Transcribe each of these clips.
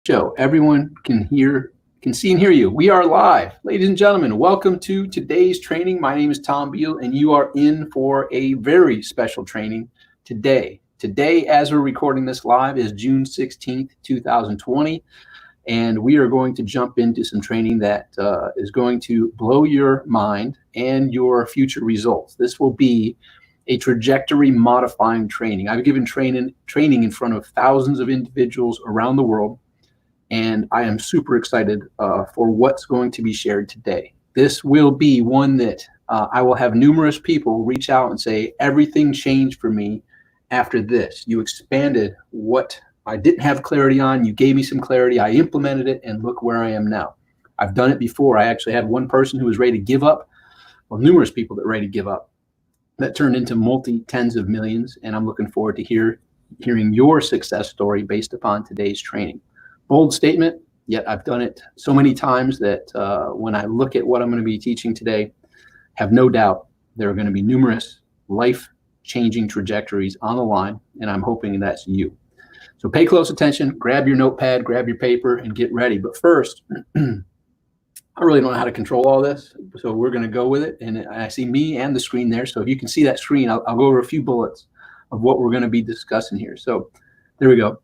show. Everyone can see and hear you. We are live. Ladies and gentlemen, welcome to today's training. My name is Tom Beal, and you are in for a very special training today. Today, as we're recording this live, is June 16th, 2020, and we are going to jump into some training that is going to blow your mind and your future results. This will be a trajectory modifying training. I've given training in front of thousands of individuals around the world, and I am super excited for what's going to be shared today. This will be one that I will have numerous people reach out and say, everything changed for me after this. You expanded what I didn't have clarity on. You gave me some clarity. I implemented it, and look where I am now. I've done it before. I actually had one person who was ready to give up, well, numerous people that were ready to give up. That turned into multi-tens of millions, and I'm looking forward to hearing your success story based upon today's training. Bold statement, yet I've done it so many times that when I look at what I'm going to be teaching today, have no doubt there are going to be numerous life-changing trajectories on the line, and I'm hoping that's you. So pay close attention, grab your notepad, grab your paper, and get ready. But first, I really don't know how to control all this, so we're going to go with it. And I see me and the screen there. So if you can see that screen, I'll go over a few bullets of what we're going to be discussing here. So there we go.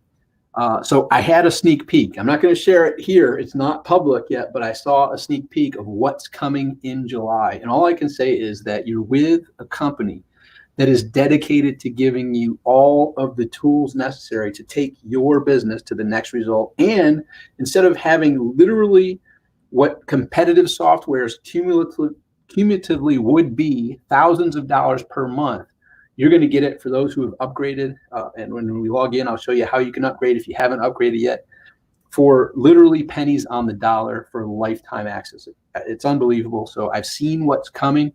So I had a sneak peek. I'm not going to share it here. It's not public yet, but I saw a sneak peek of what's coming in July. And all I can say is that you're with a company that is dedicated to giving you all of the tools necessary to take your business to the next result. And instead of having literally what competitive softwares cumulatively would be thousands of dollars per month, you're going to get it for those who have upgraded. And when we log in, I'll show you how you can upgrade if you haven't upgraded yet, for literally pennies on the dollar for lifetime access. It's unbelievable. So I've seen what's coming,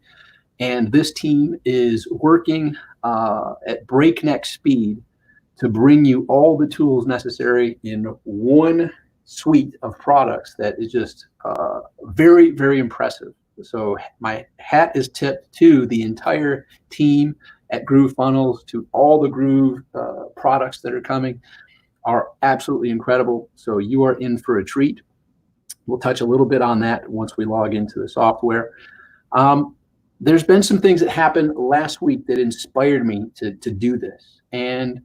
and this team is working at breakneck speed to bring you all the tools necessary in one suite of products that is just very, very impressive. So my hat is tipped to the entire team at GrooveFunnels, to all the Groove products that are coming, are absolutely incredible. So you are in for a treat. We'll touch a little bit on that once we log into the software. There's been some things that happened last week that inspired me to do this. And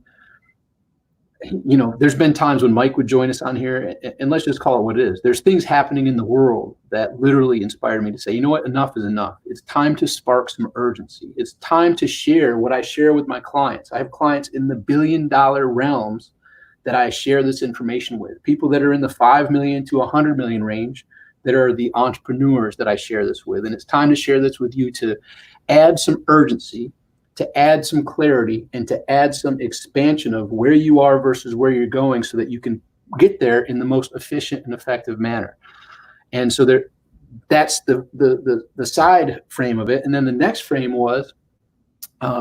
you know, there's been times when Mike would join us on here, and let's just call it what it is. There's things happening in the world that literally inspired me to say, you know what, enough is enough. It's time to spark some urgency. It's time to share what I share with my clients. I have clients in the billion-dollar realms that I share this information with, people that are in the 5 million to 100 million range that are the entrepreneurs that I share this with. And it's time to share this with you to add some urgency, to add some clarity, and to add some expansion of where you are versus where you're going, so that you can get there in the most efficient and effective manner. And so that's the side frame of it. And then the next frame was,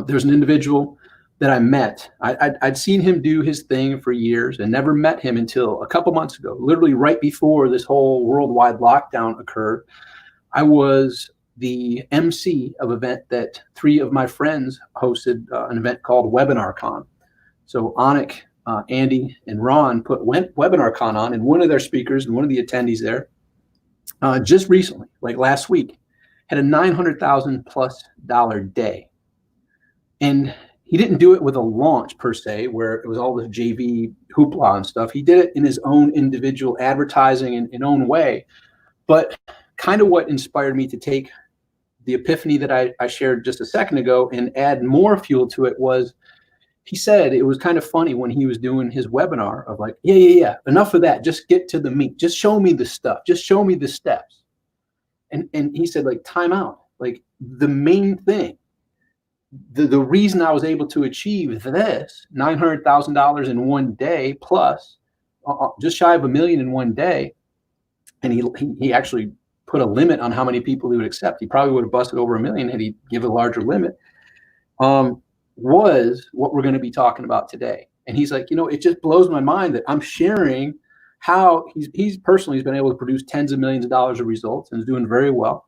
there's an individual that I met. I'd seen him do his thing for years and never met him until a couple months ago, literally right before this whole worldwide lockdown occurred. I was the MC of an event that 3 of my friends hosted, an event called WebinarCon. So Anik, Andy, and Ron put WebinarCon on, and one of their speakers and one of the attendees there just recently, like last week, had a $900,000+ day. And he didn't do it with a launch per se, where it was all this JV hoopla and stuff. He did it in his own individual advertising and own way. But kind of what inspired me to take the epiphany that I shared just a second ago and add more fuel to it was, he said it was kind of funny when he was doing his webinar of like, yeah, enough of that. Just get to the meat. Just show me the stuff. Just show me the steps. And he said, like, time out. Like, the main thing, the reason I was able to achieve this $900,000 in one day, plus just shy of $1 million in one day, and he actually put a limit on how many people he would accept. He probably would have busted over $1 million had he given a larger limit. Was what we're going to be talking about today. And he's like, you know, it just blows my mind that I'm sharing how he's personally been able to produce tens of millions of dollars of results and is doing very well.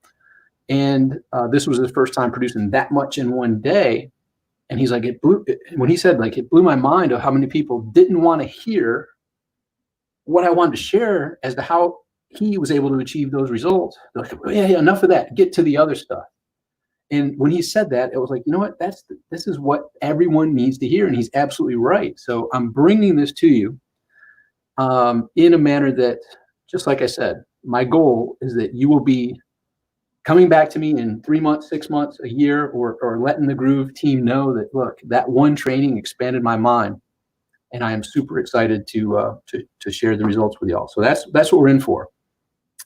And this was his first time producing that much in one day. And he's like, when he said, like, it blew my mind of how many people didn't want to hear what I wanted to share as to how he was able to achieve those results. Like, yeah, enough of that. Get to the other stuff. And when he said that, it was like, you know what? This is what everyone needs to hear, and he's absolutely right. So I'm bringing this to you in a manner that, just like I said, my goal is that you will be coming back to me in 3 months, 6 months, a year, or letting the Groove team know that, look, that one training expanded my mind, and I am super excited to share the results with y'all. So that's what we're in for.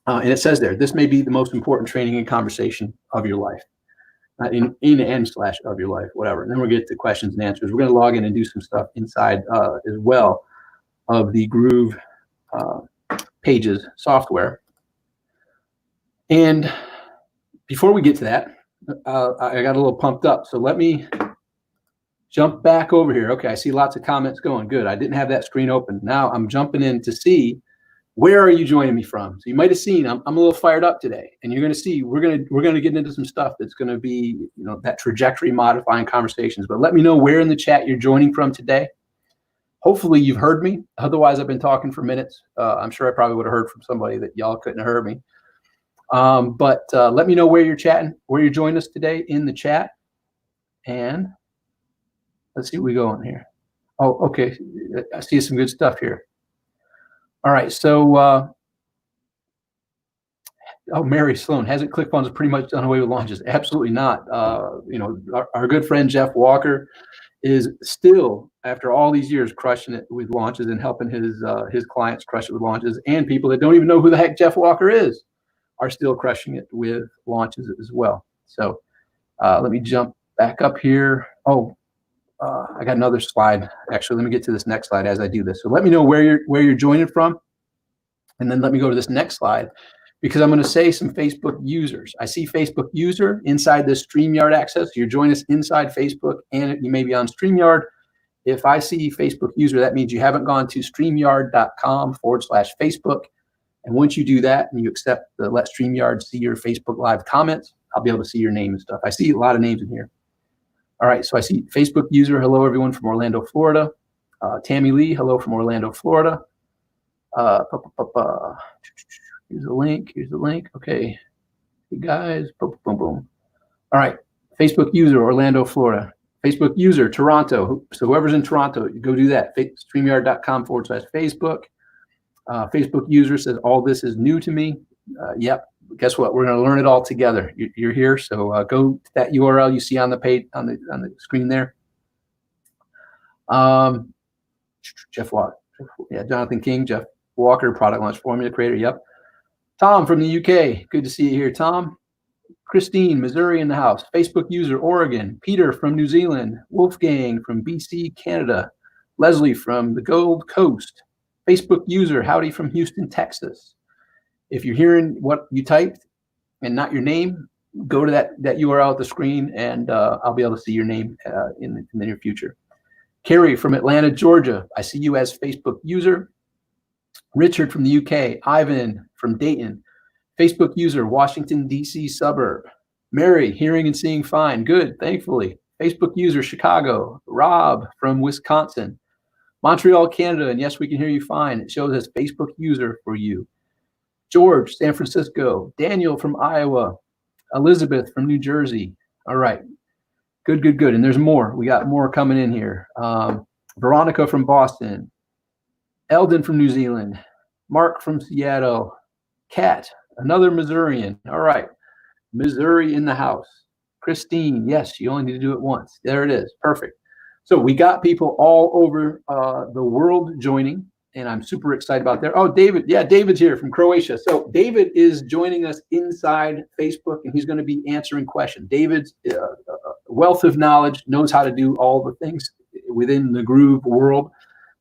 And it says there, this may be the most important training and conversation of your life. In and slash of your life, whatever. And then we'll get to questions and answers. We're going to log in and do some stuff inside as well of the Groove Pages software. And before we get to that, I got a little pumped up. So let me jump back over here. Okay, I see lots of comments going. Good. I didn't have that screen open. Now I'm jumping in to see, where are you joining me from? So you might have seen I'm a little fired up today, and you're going to see we're going to get into some stuff that's going to be, that trajectory modifying conversations. But let me know where in the chat you're joining from today. Hopefully you've heard me. Otherwise, I've been talking for minutes. I'm sure I probably would have heard from somebody that y'all couldn't have heard me. But let me know where you're chatting, where you're joining us today in the chat. And let's see what we go on here. Oh, okay. I see some good stuff here. All right, so Mary Sloan, hasn't ClickFunnels pretty much done away with launches? Absolutely not. Our good friend Jeff Walker is still, after all these years, crushing it with launches and helping his clients crush it with launches, and people that don't even know who the heck Jeff Walker is are still crushing it with launches as well. So let me jump back up here. I got another slide. Actually, let me get to this next slide as I do this. So let me know where you're joining from, and then let me go to this next slide, because I'm going to say some Facebook users. I see Facebook user inside this StreamYard access. You're joining us inside Facebook, and you may be on StreamYard. If I see Facebook user, that means you haven't gone to StreamYard.com/Facebook. And once you do that and you accept the Let StreamYard see your Facebook Live comments, I'll be able to see your name and stuff. I see a lot of names in here. All right, so I see Facebook user, hello everyone from Orlando, Florida. Tammy Lee, hello from Orlando, Florida. Here's the link, okay. Hey guys, boom, boom, boom. All right, Facebook user, Orlando, Florida. Facebook user, Toronto. So whoever's in Toronto, you go do that. StreamYard.com/Facebook. Facebook user says, all this is new to me. Yep. Guess what? We're going to learn it all together. You're here, so go to that URL you see on the page on the screen there. Jeff Walker, yeah, Jonathan King, Jeff Walker, product launch formula creator. Yep. Tom from the UK. Good to see you here, Tom. Christine, Missouri in the house. Facebook user, Oregon. Peter from New Zealand. Wolfgang from BC, Canada. Leslie from the Gold Coast. Facebook user, howdy from Houston, Texas. If you're hearing what you typed and not your name, go to that URL at the screen, and I'll be able to see your name in the near future. Carrie from Atlanta, Georgia. I see you as Facebook user. Richard from the UK. Ivan from Dayton. Facebook user, Washington, D.C. suburb. Mary, hearing and seeing fine. Good, thankfully. Facebook user, Chicago. Rob from Wisconsin. Montreal, Canada, and yes, we can hear you fine. It shows as Facebook user for you. George, San Francisco. Daniel from Iowa. Elizabeth from New Jersey. All right. Good. And there's more. We got more coming in here. Veronica from Boston. Eldon from New Zealand. Mark from Seattle. Kat, another Missourian. All right. Missouri in the house. Christine, yes, you only need to do it once. There it is. Perfect. So we got people all over the world joining, and I'm super excited about that. Oh, David. Yeah, David's here from Croatia. So David is joining us inside Facebook, and he's going to be answering questions. David's wealth of knowledge, knows how to do all the things within the Groove world.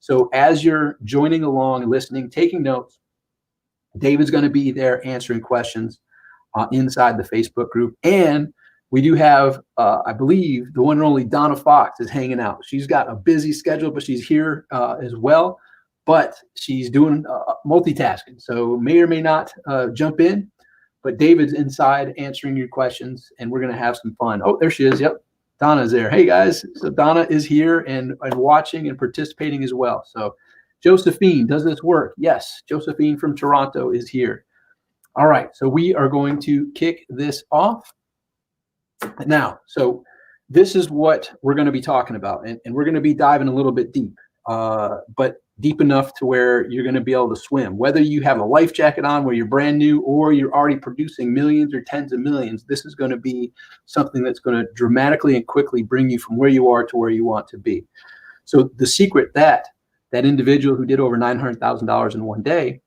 So as you're joining along, listening, taking notes, David's going to be there answering questions inside the Facebook group. And we do have, I believe, the one and only Donna Fox is hanging out. She's got a busy schedule, but she's here as well. But she's doing multitasking, so may or may not jump in. But David's inside answering your questions, and we're going to have some fun. Oh, there she is. Yep, Donna's there. Hey, guys. So Donna is here and watching and participating as well. So Josephine, does this work? Yes, Josephine from Toronto is here. All right, so we are going to kick this off now. So this is what we're going to be talking about, and we're going to be diving a little bit deep, but deep enough to where you're going to be able to swim. Whether you have a life jacket on where you're brand new or you're already producing millions or tens of millions, this is going to be something that's going to dramatically and quickly bring you from where you are to where you want to be. So the secret that individual who did over $900,000 in one day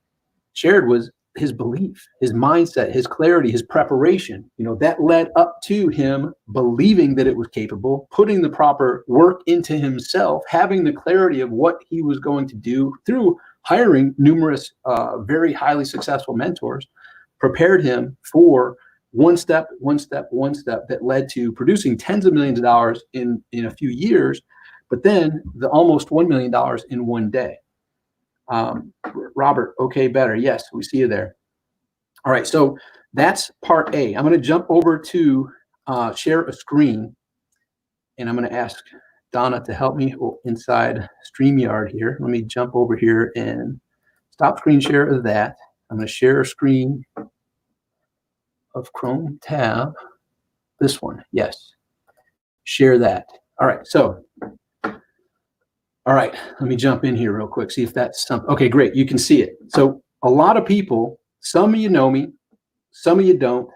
shared was his belief, his mindset, his clarity, his preparation. That led up to him believing that it was capable, putting the proper work into himself, having the clarity of what he was going to do through hiring numerous very highly successful mentors, prepared him for one step that led to producing tens of millions of dollars in a few years, but then the almost $1 million in one day. Robert, okay, better. Yes, we see you there. All right, so that's part A. I'm going to jump over to share a screen, and I'm going to ask Donna to help me inside StreamYard here. Let me jump over here and stop screen share of that. I'm going to share a screen of Chrome tab. This one, yes. Share that. All right, so. All right, let me jump in here real quick, see if that's something. Okay, great, you can see it. So a lot of people, some of you know me, some of you don't,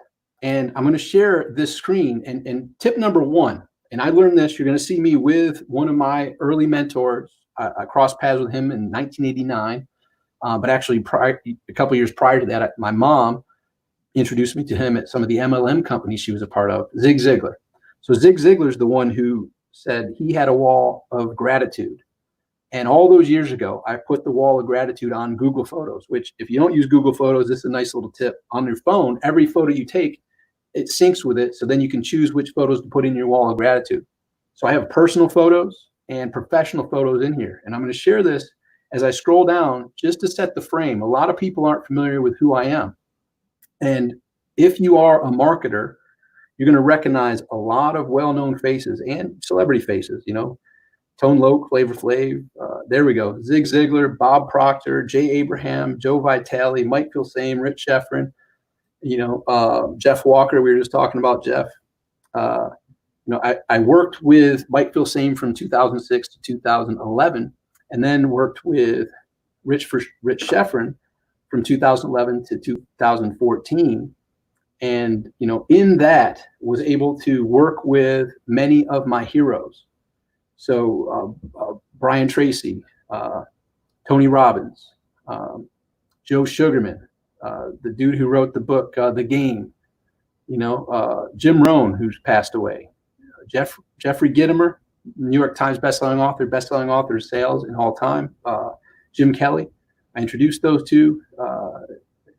and I'm gonna share this screen, and tip number one, and I learned this, you're gonna see me with one of my early mentors. I crossed paths with him in 1989, but actually a couple years prior to that, my mom introduced me to him at some of the MLM companies she was a part of, Zig Ziglar. So Zig Ziglar's the one who said he had a wall of gratitude. And all those years ago, I put the wall of gratitude on Google Photos, which if you don't use Google Photos, this is a nice little tip. On your phone, every photo you take, it syncs with it. So then you can choose which photos to put in your wall of gratitude. So I have personal photos and professional photos in here. And I'm going to share this as I scroll down just to set the frame. A lot of people aren't familiar with who I am. And if you are a marketer, you're going to recognize a lot of well-known faces and celebrity faces, Tone Loc, Flavor Flav, there we go. Zig Ziglar, Bob Proctor, Jay Abraham, Joe Vitale, Mike Filsaime, Rich Schefren, Jeff Walker. We were just talking about Jeff. I worked with Mike Filsaime from 2006 to 2011, and then worked with Rich Schefren from 2011 to 2014. And, in that was able to work with many of my heroes. So Brian Tracy, Tony Robbins, Joe Sugarman, the dude who wrote the book The Game, Jim Rohn, who's passed away, Jeffrey Gitomer, New York Times bestselling author of sales in all time, Jim Kelly. I introduced those two.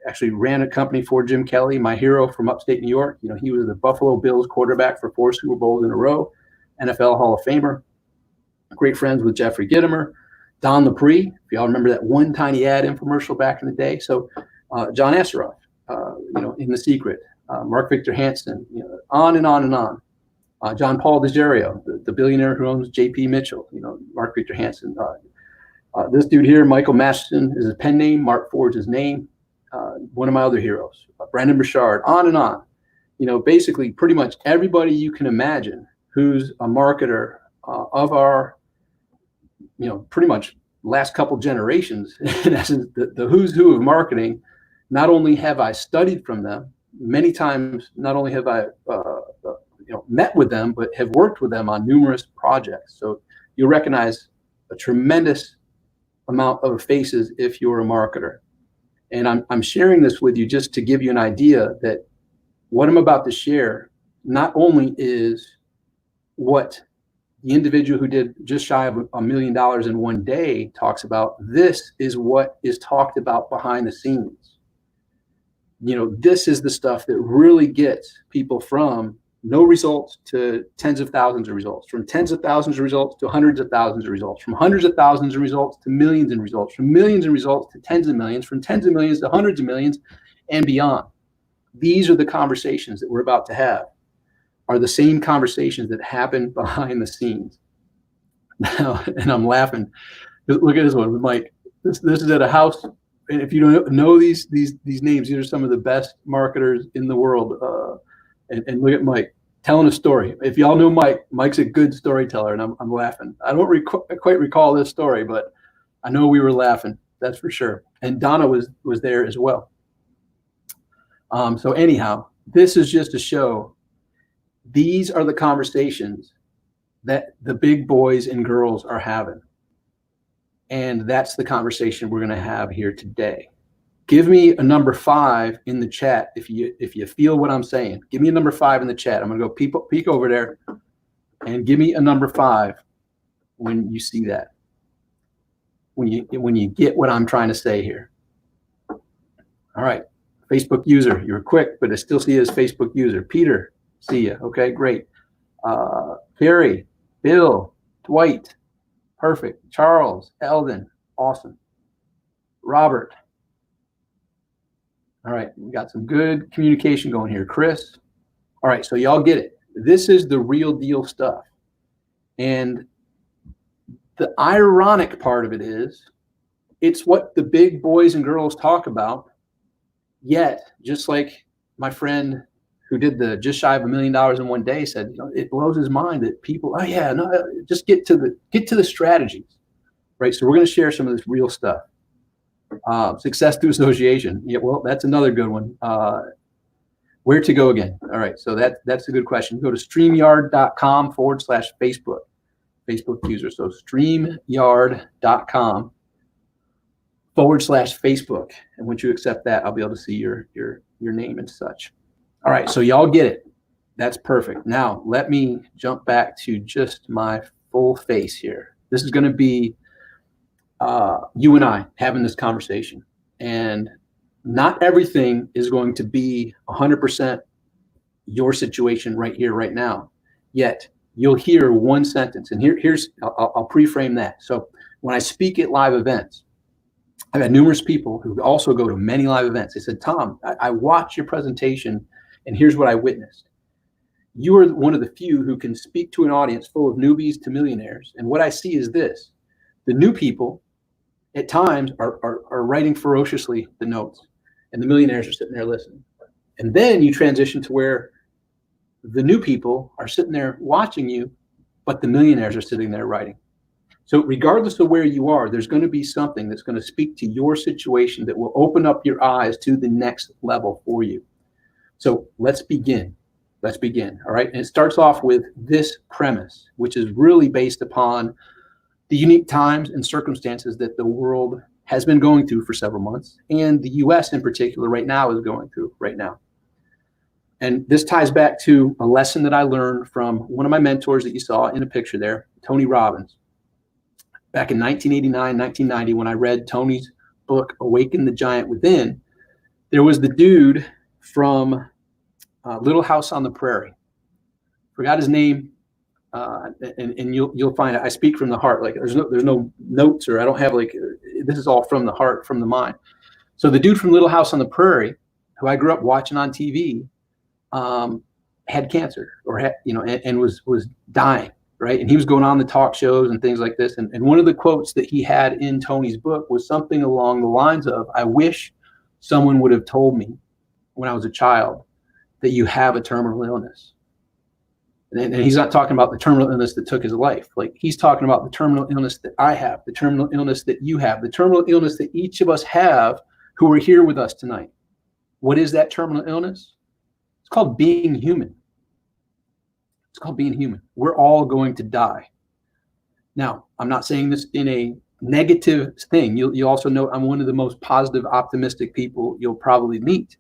Actually ran a company for Jim Kelly, my hero from upstate New York. He was the Buffalo Bills quarterback for 4 Super Bowls in a row, NFL Hall of Famer. Great friends with Jeffrey Gitomer, Don Lepre, if y'all remember that one tiny ad infomercial back in the day. So John Asseroff, in The Secret, Mark Victor Hansen, on and on and on. John Paul DeGerio, the billionaire who owns JP Mitchell, Mark Victor Hansen. This dude here, Michael Masterson, is his pen name. Mark Ford's his name. One of my other heroes, Brandon Burchard, on and on. Basically pretty much everybody you can imagine who's a marketer of our, pretty much last couple generations, in essence, the who's who of marketing. Not only have I studied from them, many times, not only have I met with them, but have worked with them on numerous projects. So you'll recognize a tremendous amount of faces if you're a marketer. And I'm sharing this with you just to give you an idea that what I'm about to share not only is what the individual who did just shy of $1 million in one day talks about, this is what is talked about behind the scenes. This is the stuff that really gets people from no results to tens of thousands of results, from tens of thousands of results to hundreds of thousands of results, from hundreds of thousands of results to millions in results, from millions in results to tens of millions, from tens of millions to hundreds of millions and beyond. These are the conversations that we're about to have, are the same conversations that happen behind the scenes. Now, and I'm laughing. Look at this one with Mike. This is at a house, and if you don't know these names, these are some of the best marketers in the world. And look at Mike telling a story. If y'all know Mike, Mike's a good storyteller, and I'm laughing. I don't quite recall this story, but I know we were laughing. That's for sure. And Donna was there as well. So anyhow, this is just to show these are the conversations that the big boys and girls are having. And that's the conversation we're going to have here today. Give me a number 5 in the chat if you feel what I'm saying. Give me a number 5 in the chat. I'm going to go peek over there and give me a number 5 when you see that. When you get what I'm trying to say here. All right. Facebook user, you were quick, but I still see you as Facebook user. Peter, see you. Okay, great. Carrie, Bill, Dwight, perfect. Charles, Eldon, awesome. Robert. All right, we got some good communication going here. Chris. All right, so y'all get it. This is the real deal stuff. And the ironic part of it is, it's what the big boys and girls talk about. Yet, just like my friend who did the just shy of $1 million in one day said, it blows his mind that people, oh yeah, no, just get to the strategies, right? So we're going to share some of this real stuff. Success through association. Yeah, well, that's another good one. Where to go again? All right, so that's a good question. Go to StreamYard.com/Facebook user. So StreamYard.com/Facebook. And once you accept that, I'll be able to see your name and such. All right, so y'all get it. That's perfect. Now, let me jump back to just my full face here. This is going to be you and I having this conversation. And not everything is going to be 100% your situation right here, right now. Yet, you'll hear one sentence. And I'll pre-frame that. So when I speak at live events, I've had numerous people who also go to many live events. They said, Tom, I watched your presentation, and here's what I witnessed. You are one of the few who can speak to an audience full of newbies to millionaires. And what I see is this. The new people, at times, are writing ferociously the notes, and the millionaires are sitting there listening. And then you transition to where the new people are sitting there watching you, but the millionaires are sitting there writing. So regardless of where you are, there's going to be something that's going to speak to your situation that will open up your eyes to the next level for you. So let's begin. Let's begin. All right. And it starts off with this premise, which is really based upon the unique times and circumstances that the world has been going through for several months, and the US in particular right now is going through right now. And this ties back to a lesson that I learned from one of my mentors that you saw in a picture there, Tony Robbins. Back in 1989, 1990, when I read Tony's book, Awaken the Giant Within, there was the dude from Little House on the Prairie. Forgot his name, and you'll find it. I speak from the heart. Like there's no notes, or I don't have this is all from the heart, from the mind. So the dude from Little House on the Prairie, who I grew up watching on TV, had cancer, or and was dying. Right. And he was going on the talk shows and things like this. And one of the quotes that he had in Tony's book was something along the lines of, I wish someone would have told me when I was a child that you have a terminal illness. And he's not talking about the terminal illness that took his life. Like, he's talking about the terminal illness that I have, the terminal illness that you have, the terminal illness that each of us have who are here with us tonight. What is that terminal illness? It's called being human. It's called being human. We're all going to die. Now, I'm not saying this in a negative thing. You also know I'm one of the most positive, optimistic people you'll probably meet.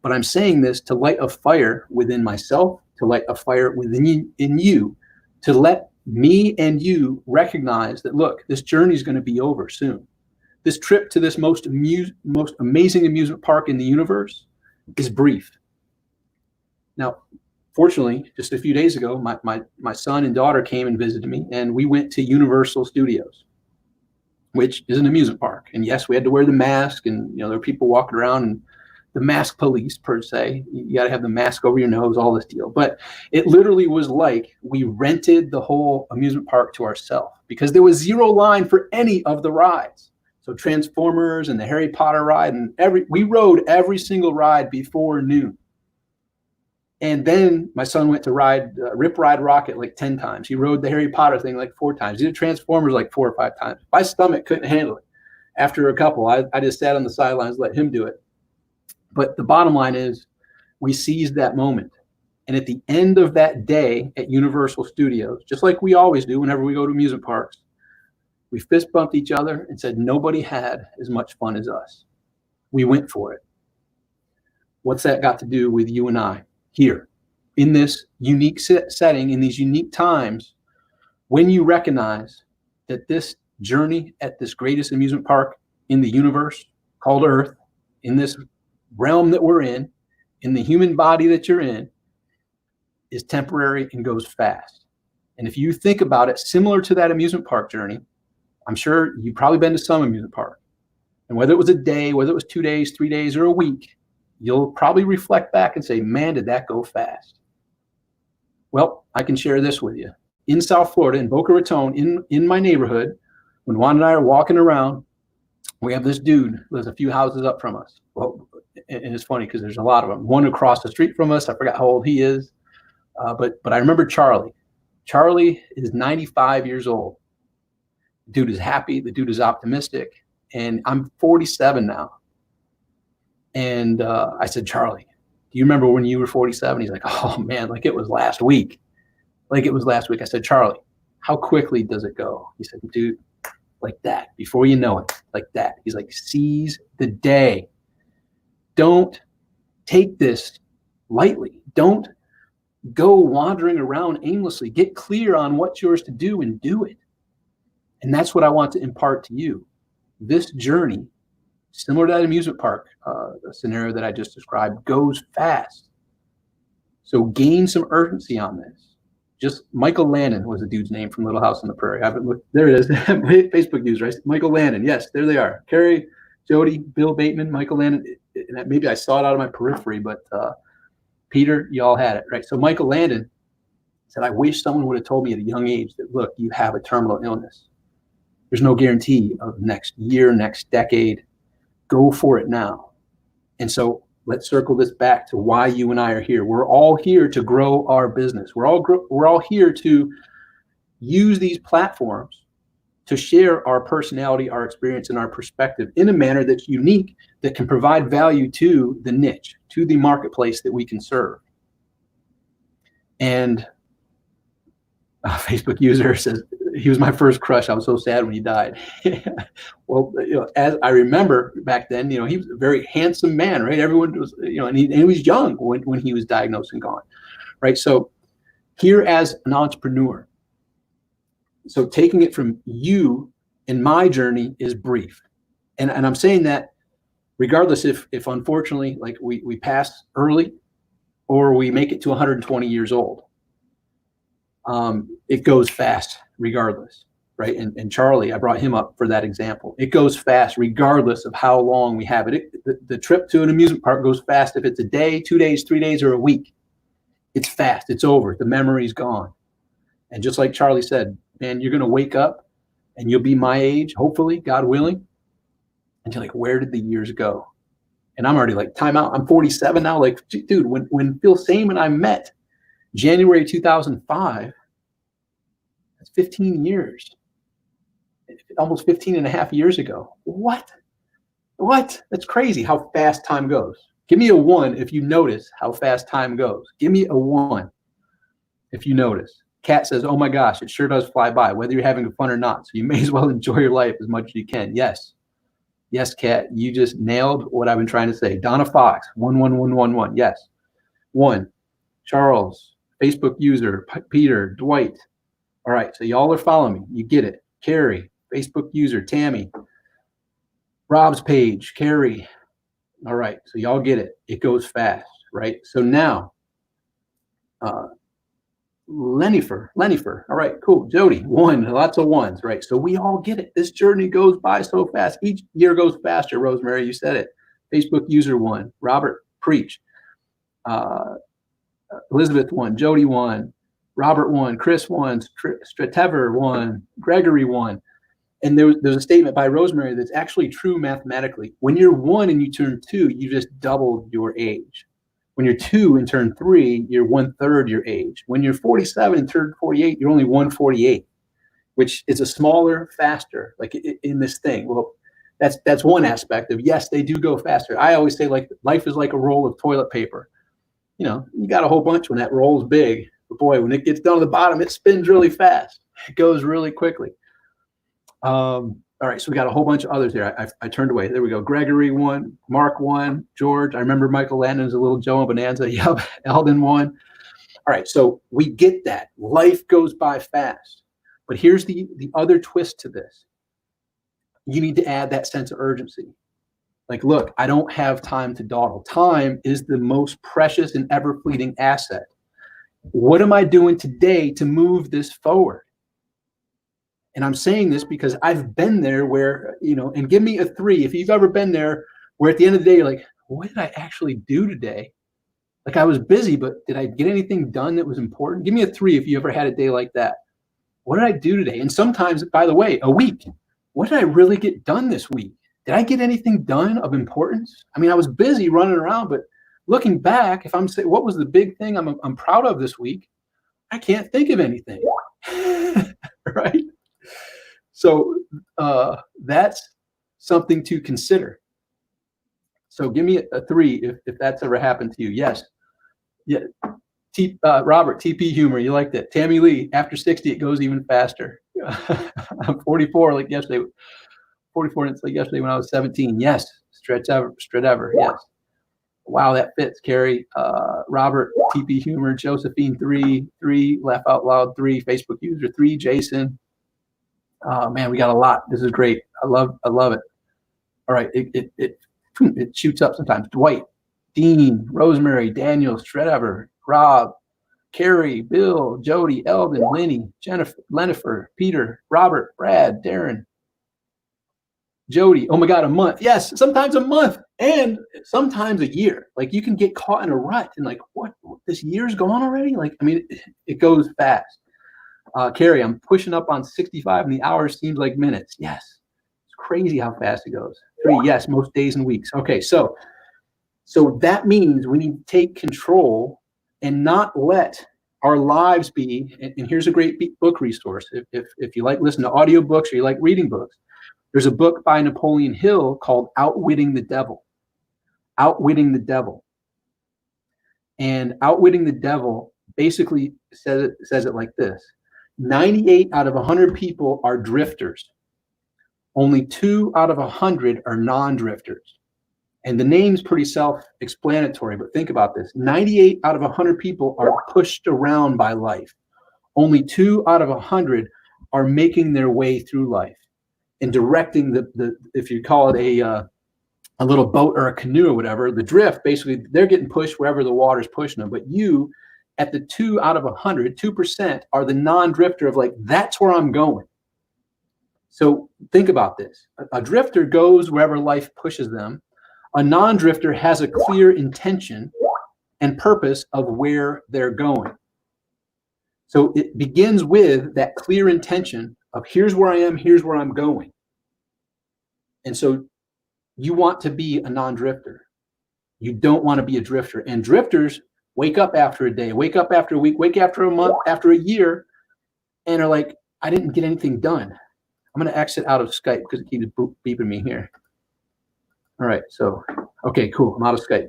But I'm saying this to light a fire within myself, to light a fire within you, to let me and you recognize that, look, this journey is going to be over soon. This trip to this most amazing amusement park in the universe is brief. Now, fortunately, just a few days ago, my son and daughter came and visited me, and we went to Universal Studios, which is an amusement park. And yes, we had to wear the mask, and there were people walking around, and the mask police, per se. You got to have the mask over your nose, all this deal. But it literally was like we rented the whole amusement park to ourselves, because there was zero line for any of the rides. So Transformers and the Harry Potter ride, and we rode every single ride before noon. And then my son went to ride Rip Ride Rocket like 10 times. He rode the Harry Potter thing like 4 times. He did Transformers like 4 or 5 times. My stomach couldn't handle it. After a couple, I just sat on the sidelines, let him do it. But the bottom line is we seized that moment. And at the end of that day at Universal Studios, just like we always do whenever we go to amusement parks, we fist bumped each other and said, nobody had as much fun as us. We went for it. What's that got to do with you and I here in this unique setting, in these unique times, when you recognize that this journey at this greatest amusement park in the universe called Earth, in this realm that we're in the human body that you're in, is temporary and goes fast. And if you think about it, similar to that amusement park journey, I'm sure you've probably been to some amusement park. And whether it was a day, whether it was 2 days, 3 days, or a week, you'll probably reflect back and say, man, did that go fast? Well, I can share this with you. In South Florida, in Boca Raton, in my neighborhood, when Juan and I are walking around, we have this dude who lives a few houses up from us. Well, and it's funny because there's a lot of them. One across the street from us, I forgot how old he is. But I remember Charlie. Charlie is 95 years old. The dude is happy. The dude is optimistic. And I'm 47 now. And I said, Charlie, do you remember when you were 47? He's like, oh, man, like it was last week. Like it was last week. I said, Charlie, how quickly does it go? He said, dude, like that. Before you know it, like that. He's like, seize the day. Don't take this lightly. Don't go wandering around aimlessly. Get clear on what's yours to do and do it. And that's what I want to impart to you. This journey, similar to that amusement park scenario that I just described, goes fast. So gain some urgency on this. Just Michael Landon was the dude's name from Little House on the Prairie. I haven't looked. There it is. Facebook user, right? Michael Landon. Yes, there they are. Carrie, Jody, Bill Bateman, Michael Landon. Maybe I saw it out of my periphery, but Peter, you all had it, right? So Michael Landon said, I wish someone would have told me at a young age that, look, you have a terminal illness. There's no guarantee of next year, next decade. Go for it now. And so let's circle this back to why you and I are here. We're all here to grow our business. We're all here to use these platforms to share our personality, our experience, and our perspective in a manner that's unique, that can provide value to the niche, to the marketplace that we can serve. And a Facebook user says, he was my first crush. I was so sad when he died. Well, as I remember back then, he was a very handsome man, right? Everyone was, and he was young when he was diagnosed and gone, right? So here as an entrepreneur, so taking it from you and my journey is brief. And I'm saying that regardless if unfortunately, like we pass early or we make it to 120 years old, it goes fast regardless, right? And Charlie, I brought him up for that example. It goes fast regardless of how long we have it. The trip to an amusement park goes fast if it's a day, 2 days, 3 days, or a week. It's fast. It's over. The memory's gone. And just like Charlie said, man, you're going to wake up and you'll be my age, hopefully, God willing. And you're like, where did the years go? And I'm already like, time out. I'm 47 now. Like, dude, when Phil Same and I met January 2005, that's 15 years, almost 15 and a half years ago. What? That's crazy how fast time goes. Give me a 1 if you notice how fast time goes. Give me a 1 if you notice. Kat says, oh my gosh, it sure does fly by, whether you're having fun or not. So you may as well enjoy your life as much as you can. Yes, Kat, you just nailed what I've been trying to say. Donna Fox, 11111. Yes. 1. Charles, Facebook user, Peter, Dwight. All right, so y'all are following me. You get it. Carrie, Facebook user, Tammy, Rob's page, Carrie. All right, so y'all get it. It goes fast, right? So now, Lennifer. All right, cool. Jody, 1, lots of 1s, right? So we all get it. This journey goes by so fast. Each year goes faster. Rosemary, you said it. Facebook user 1. Robert, preach. Elizabeth 1. Jody 1. Robert 1. Chris 1. Stratever 1. Gregory 1. And there's a statement by Rosemary that's actually true mathematically. When you're 1 and you turn 2, you just doubled your age. When you're 2 and turn 3, you're 1/3 your age. When you're 47 and turn 48, you're only 1/48, which is a smaller, faster, like in this thing. Well, that's one aspect of, yes, they do go faster. I always say, like, life is like a roll of toilet paper. You know, you got a whole bunch when that roll's big, but boy, when it gets down to the bottom, it spins really fast. It goes really quickly. All right, so we got a whole bunch of others here. I turned away. There we go. Gregory 1, Mark 1, George. I remember Michael Landon's a little Joe and Bonanza. Yep, Eldon 1. All right, so we get that. Life goes by fast. But here's the other twist to this. You need to add that sense of urgency. Like, look, I don't have time to dawdle. Time is the most precious and ever fleeting asset. What am I doing today to move this forward? And I'm saying this because I've been there where, you know, and give me a 3 if you've ever been there, where at the end of the day, you're like, what did I actually do today? Like, I was busy, but did I get anything done that was important? Give me a 3 if you ever had a day like that. What did I do today? And sometimes, by the way, a week. What did I really get done this week? Did I get anything done of importance? I mean, I was busy running around, but looking back, if I'm saying, what was the big thing I'm proud of this week? I can't think of anything, right? So that's something to consider. So give me a 3 if that's ever happened to you. Yes. Yeah. Robert, TP humor. You like that. Tammy Lee, after 60, it goes even faster. I'm 44, like yesterday. 44, it's like yesterday when I was 17. Yes. Stretch ever. Yes. Wow, that fits. Carrie, Robert, TP humor. Josephine, 3, laugh out loud, 3, Facebook user, 3, Jason. Oh man, we got a lot. This is great. I love it. All right, it shoots up sometimes. Dwight, Dean, Rosemary, Daniel, Shredever, Rob, Carrie, Bill, Jody, Eldon, Lenny, Jennifer, Peter, Robert, Brad, Darren, Jody. Oh my God, a month. Yes, sometimes a month, and sometimes a year. Like, you can get caught in a rut and like, what? This year's gone already? Like, I mean, it goes fast. Carrie, I'm pushing up on 65 and the hours seems like minutes. Yes. It's crazy how fast it goes. 3, yes, most days and weeks. Okay, so that means we need to take control and not let our lives be, and here's a great book resource. If you like listening to audiobooks or you like reading books, there's a book by Napoleon Hill called Outwitting the Devil. Outwitting the Devil. And Outwitting the Devil basically says it like this. 98 out of 100 people are drifters. Only 2 out of 100 are non-drifters. And the name's pretty self-explanatory, but think about this. 98 out of 100 people are pushed around by life. Only 2 out of 100 are making their way through life and directing the if you call it a little boat or a canoe or whatever, the drift, basically they're getting pushed wherever the water's pushing them. But you, at the 2 out of 100, 2% are the non-drifter of like, that's where I'm going. So think about this. A drifter goes wherever life pushes them. A non-drifter has a clear intention and purpose of where they're going. So it begins with that clear intention of, here's where I am, here's where I'm going. And so you want to be a non-drifter. You don't want to be a drifter. And drifters wake up after a day, wake up after a week, wake after a month, after a year, and are like, I didn't get anything done. I'm going to exit out of Skype because it keeps beeping me here. All right, so, okay, cool. I'm out of Skype.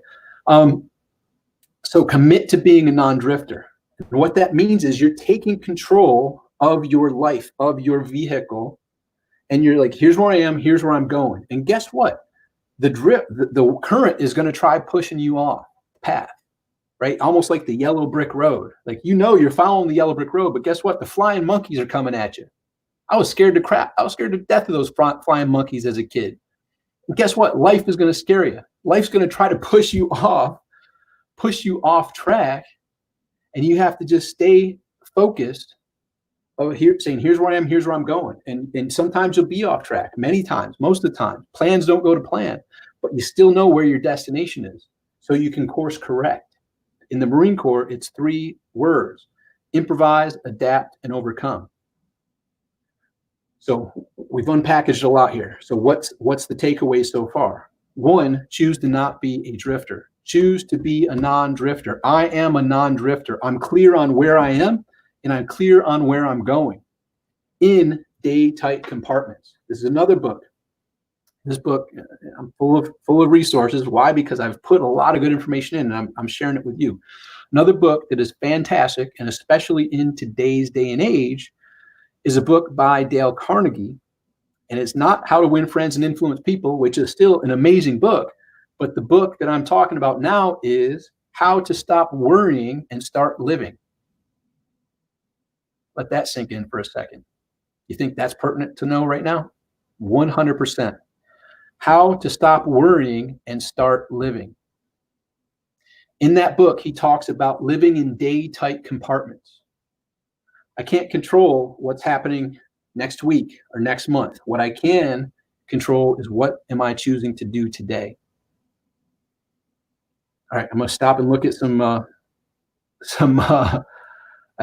So commit to being a non-drifter. And what that means is you're taking control of your life, of your vehicle, and you're like, here's where I am, here's where I'm going. And guess what? The current is going to try pushing you off the path, right? Almost like the yellow brick road. Like, you know, you're following the yellow brick road, but guess what? The flying monkeys are coming at you. I was scared to crap. I was scared to death of those flying monkeys as a kid. And guess what? Life is going to scare you. Life's going to try to push you off track, and you have to just stay focused. Saying, here's where I am, here's where I'm going. And sometimes you'll be off track, many times, most of the time. Plans don't go to plan, but you still know where your destination is, so you can course correct. In the Marine Corps, it's 3 words: improvise, adapt, and overcome. So we've unpackaged a lot here. So what's the takeaway so far? One, choose to not be a drifter. Choose to be a non-drifter. I am a non-drifter. I'm clear on where I am, and I'm clear on where I'm going in day-tight compartments. This is another book. This book, I'm full of resources. Why? Because I've put a lot of good information in, and I'm sharing it with you. Another book that is fantastic, and especially in today's day and age, is a book by Dale Carnegie. And it's not How to Win Friends and Influence People, which is still an amazing book. But the book that I'm talking about now is How to Stop Worrying and Start Living. Let that sink in for a second. You think that's pertinent to know right now? 100%. How to Stop Worrying and Start Living. In that book, he talks about living in day-tight compartments. I can't control what's happening next week or next month. What I can control is what am I choosing to do today. All right, I'm going to stop and look at some I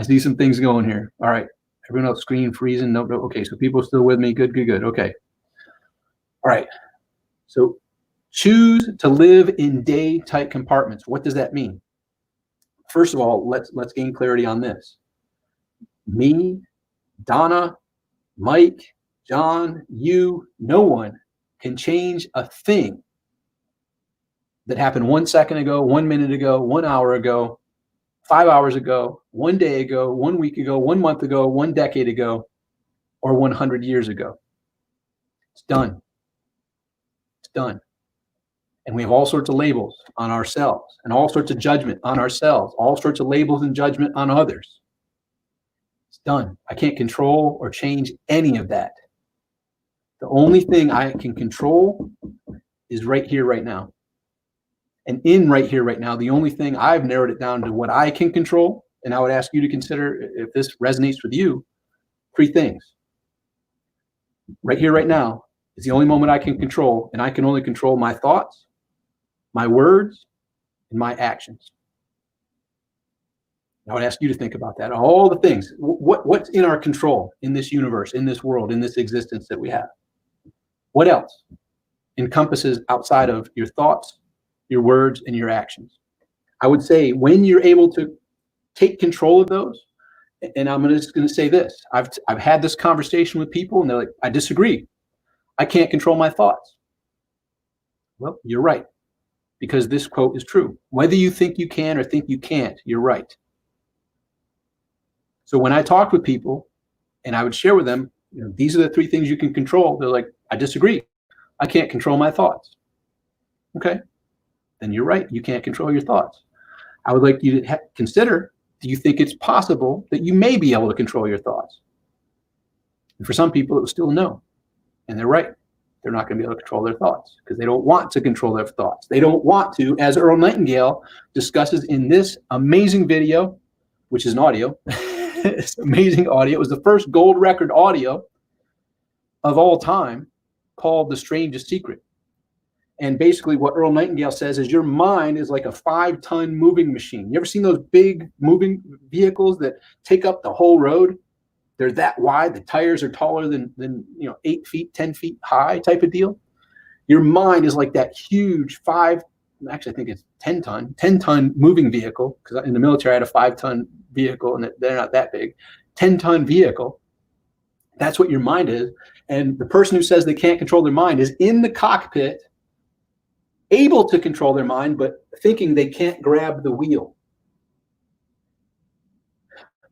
see some things going here. All right, everyone else screen freezing. No, okay, so people are still with me. Good. Okay. All right, so choose to live in day-tight compartments. What does that mean? First of all, let's gain clarity on this. Me, Donna, Mike, John, you, no one can change a thing that happened 1 second ago, 1 minute ago, 1 hour ago, 5 hours ago, 1 day ago, 1 week ago, 1 month ago, 1 decade ago, or 100 years ago. It's done. It's done. And we have all sorts of labels on ourselves and all sorts of judgment on ourselves, all sorts of labels and judgment on others. It's done. I can't control or change any of that. The only thing I can control is right here, right now. And in right here, right now, the only thing I've narrowed it down to what I can control, and I would ask you to consider if this resonates with you, 3 things. Right here, right now is the only moment I can control, and I can only control my thoughts, my words, and my actions. I would ask you to think about that. All the things, what's in our control in this universe, in this world, in this existence that we have? What else encompasses outside of your thoughts, your words, and your actions? I would say when you're able to take control of those, and I'm just going to say this, I've had this conversation with people and they're like, I disagree. I can't control my thoughts. Well, you're right, because this quote is true. Whether you think you can or think you can't, you're right. So when I talked with people and I would share with them, these are the 3 things you can control, they're like, I disagree. I can't control my thoughts. Okay, then you're right. You can't control your thoughts. I would like you to consider, do you think it's possible that you may be able to control your thoughts? And for some people, it was still a no. And they're right. They're not going to be able to control their thoughts because they don't want to control their thoughts. They don't want to, as Earl Nightingale discusses in this amazing video, which is an audio. It's amazing audio. It was the first gold record audio of all time called The Strangest Secret. And basically what Earl Nightingale says is your mind is like a 5-ton moving machine. You ever seen those big moving vehicles that take up the whole road? They're that wide. The tires are taller than 8 feet, 10 feet high type of deal. Your mind is like that huge I think it's 10-ton moving vehicle, because in the military I had a 5-ton vehicle and they're not that big. 10-ton vehicle. That's what your mind is. And the person who says they can't control their mind is in the cockpit, able to control their mind, but thinking they can't grab the wheel.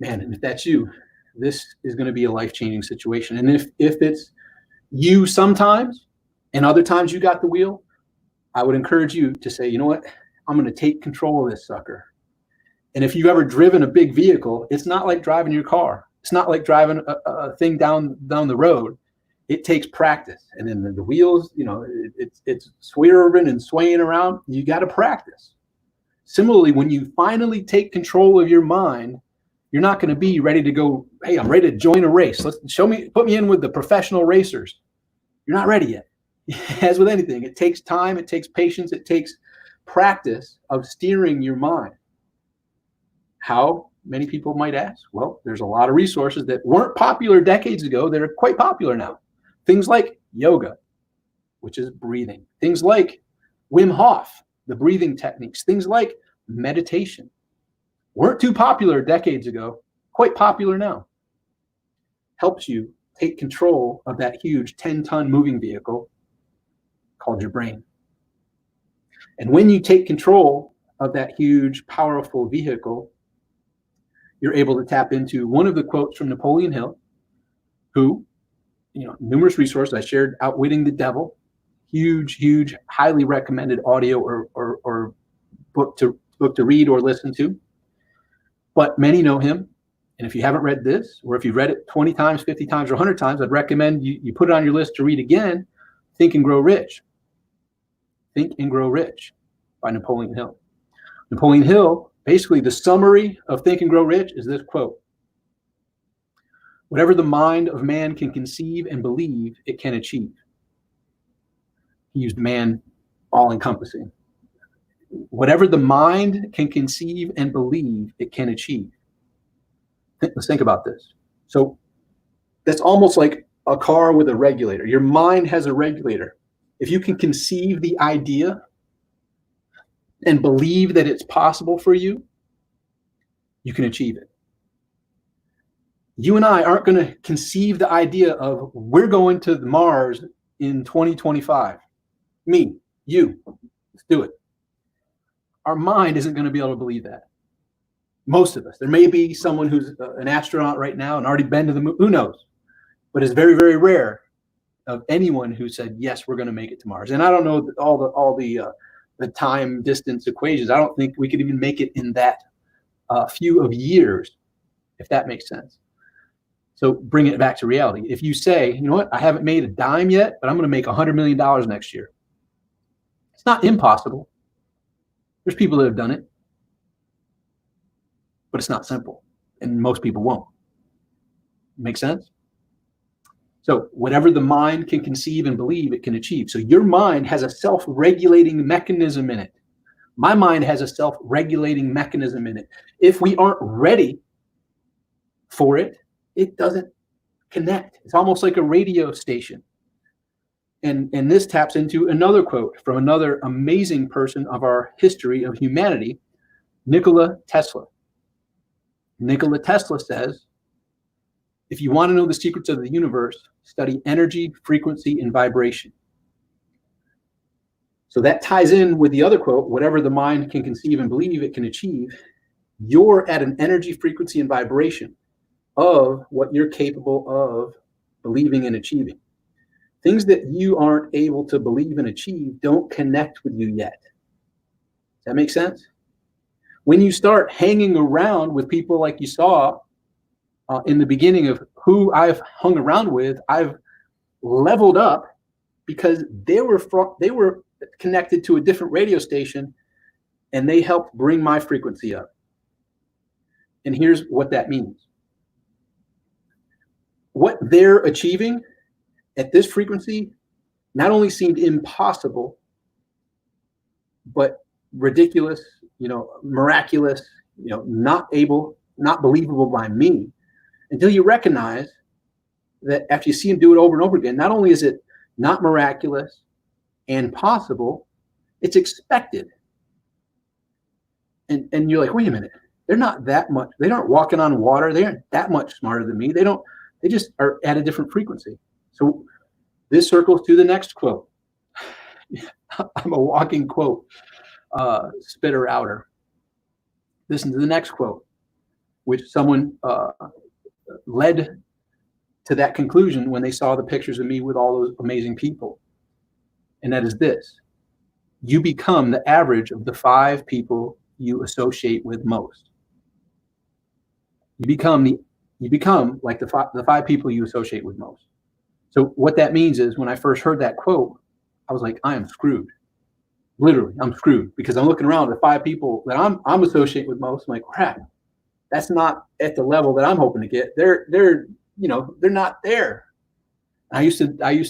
Man, and if that's you, this is going to be a life-changing situation. And if it's you sometimes and other times you got the wheel, I would encourage you to say, you know what, I'm going to take control of this sucker. And if you've ever driven a big vehicle, it's not like driving your car. It's not like driving a thing down the road. It takes practice. And then the wheels, it's swerving and swaying around. You got to practice. Similarly, when you finally take control of your mind, you're not going to be ready to go, hey, I'm ready to join a race. Put me in with the professional racers. You're not ready yet. As with anything, it takes time, it takes patience, it takes practice of steering your mind. How? many people might ask, well, there's a lot of resources that weren't popular decades ago that are quite popular now. Things like yoga, which is breathing. Things like Wim Hof, the breathing techniques. Things like meditation. Weren't too popular decades ago, quite popular now. Helps you take control of that huge 10-ton moving vehicle called your brain. And when you take control of that huge, powerful vehicle, you're able to tap into one of the quotes from Napoleon Hill, who, numerous resources I shared, Outwitting the Devil, huge, highly recommended audio or book to read or listen to. But many know him. And if you haven't read this, or if you've read it 20 times, 50 times, or 100 times, I'd recommend you put it on your list to read again, Think and Grow Rich. Think and Grow Rich by Napoleon Hill. Napoleon Hill, basically the summary of Think and Grow Rich is this quote: whatever the mind of man can conceive and believe, it can achieve. He used man all-encompassing. Whatever the mind can conceive and believe, it can achieve. Let's think about this. So that's almost like a car with a regulator. Your mind has a regulator. If you can conceive the idea and believe that it's possible for you, you can achieve it. You and I aren't going to conceive the idea of we're going to Mars in 2025. Me, you, let's do it. Our mind isn't going to be able to believe that. Most of us. There may be someone who's an astronaut right now and already been to the moon. Who knows? But it's very, very rare of anyone who said, yes, we're going to make it to Mars. And I don't know all the time distance equations. I don't think we could even make it in that few of years, if that makes sense. So bringing it back to reality. If you say, you know what, I haven't made a dime yet, but I'm going to make $100 million next year. It's not impossible. There's people that have done it, but it's not simple, and most people won't. Make sense? So whatever the mind can conceive and believe, it can achieve. So your mind has a self-regulating mechanism in it. My mind has a self-regulating mechanism in it. If we aren't ready for it, it doesn't connect. It's almost like a radio station. And this taps into another quote from another amazing person of our history of humanity, Nikola Tesla. Nikola Tesla says, if you want to know the secrets of the universe, study energy, frequency, and vibration. So that ties in with the other quote, whatever the mind can conceive and believe, it can achieve. You're at an energy, frequency, and vibration of what you're capable of believing and achieving. Things that you aren't able to believe and achieve don't connect with you yet. Does that make sense? When you start hanging around with people like you saw in the beginning of who I've hung around with, I've leveled up because they were connected to a different radio station and they helped bring my frequency up. And here's what that means. What they're achieving at this frequency not only seemed impossible, but ridiculous, miraculous, not believable by me, until you recognize that after you see them do it over and over again, not only is it not miraculous and possible, it's expected. And you're like, wait a minute, they're not that much, they aren't walking on water, they aren't that much smarter than me. They just are at a different frequency. So this circles to the next quote. I'm a walking quote, spitter outer. Listen to the next quote, which someone led to that conclusion when they saw the pictures of me with all those amazing people. And that is this: you become the average of the 5 people you associate with most. You become like the five people you associate with most. So what that means is when I first heard that quote, I was like, I am screwed. Literally, I'm screwed, because I'm looking around at the 5 people that I'm associated with most. I'm like, crap, that's not at the level that I'm hoping to get. They're not there. I used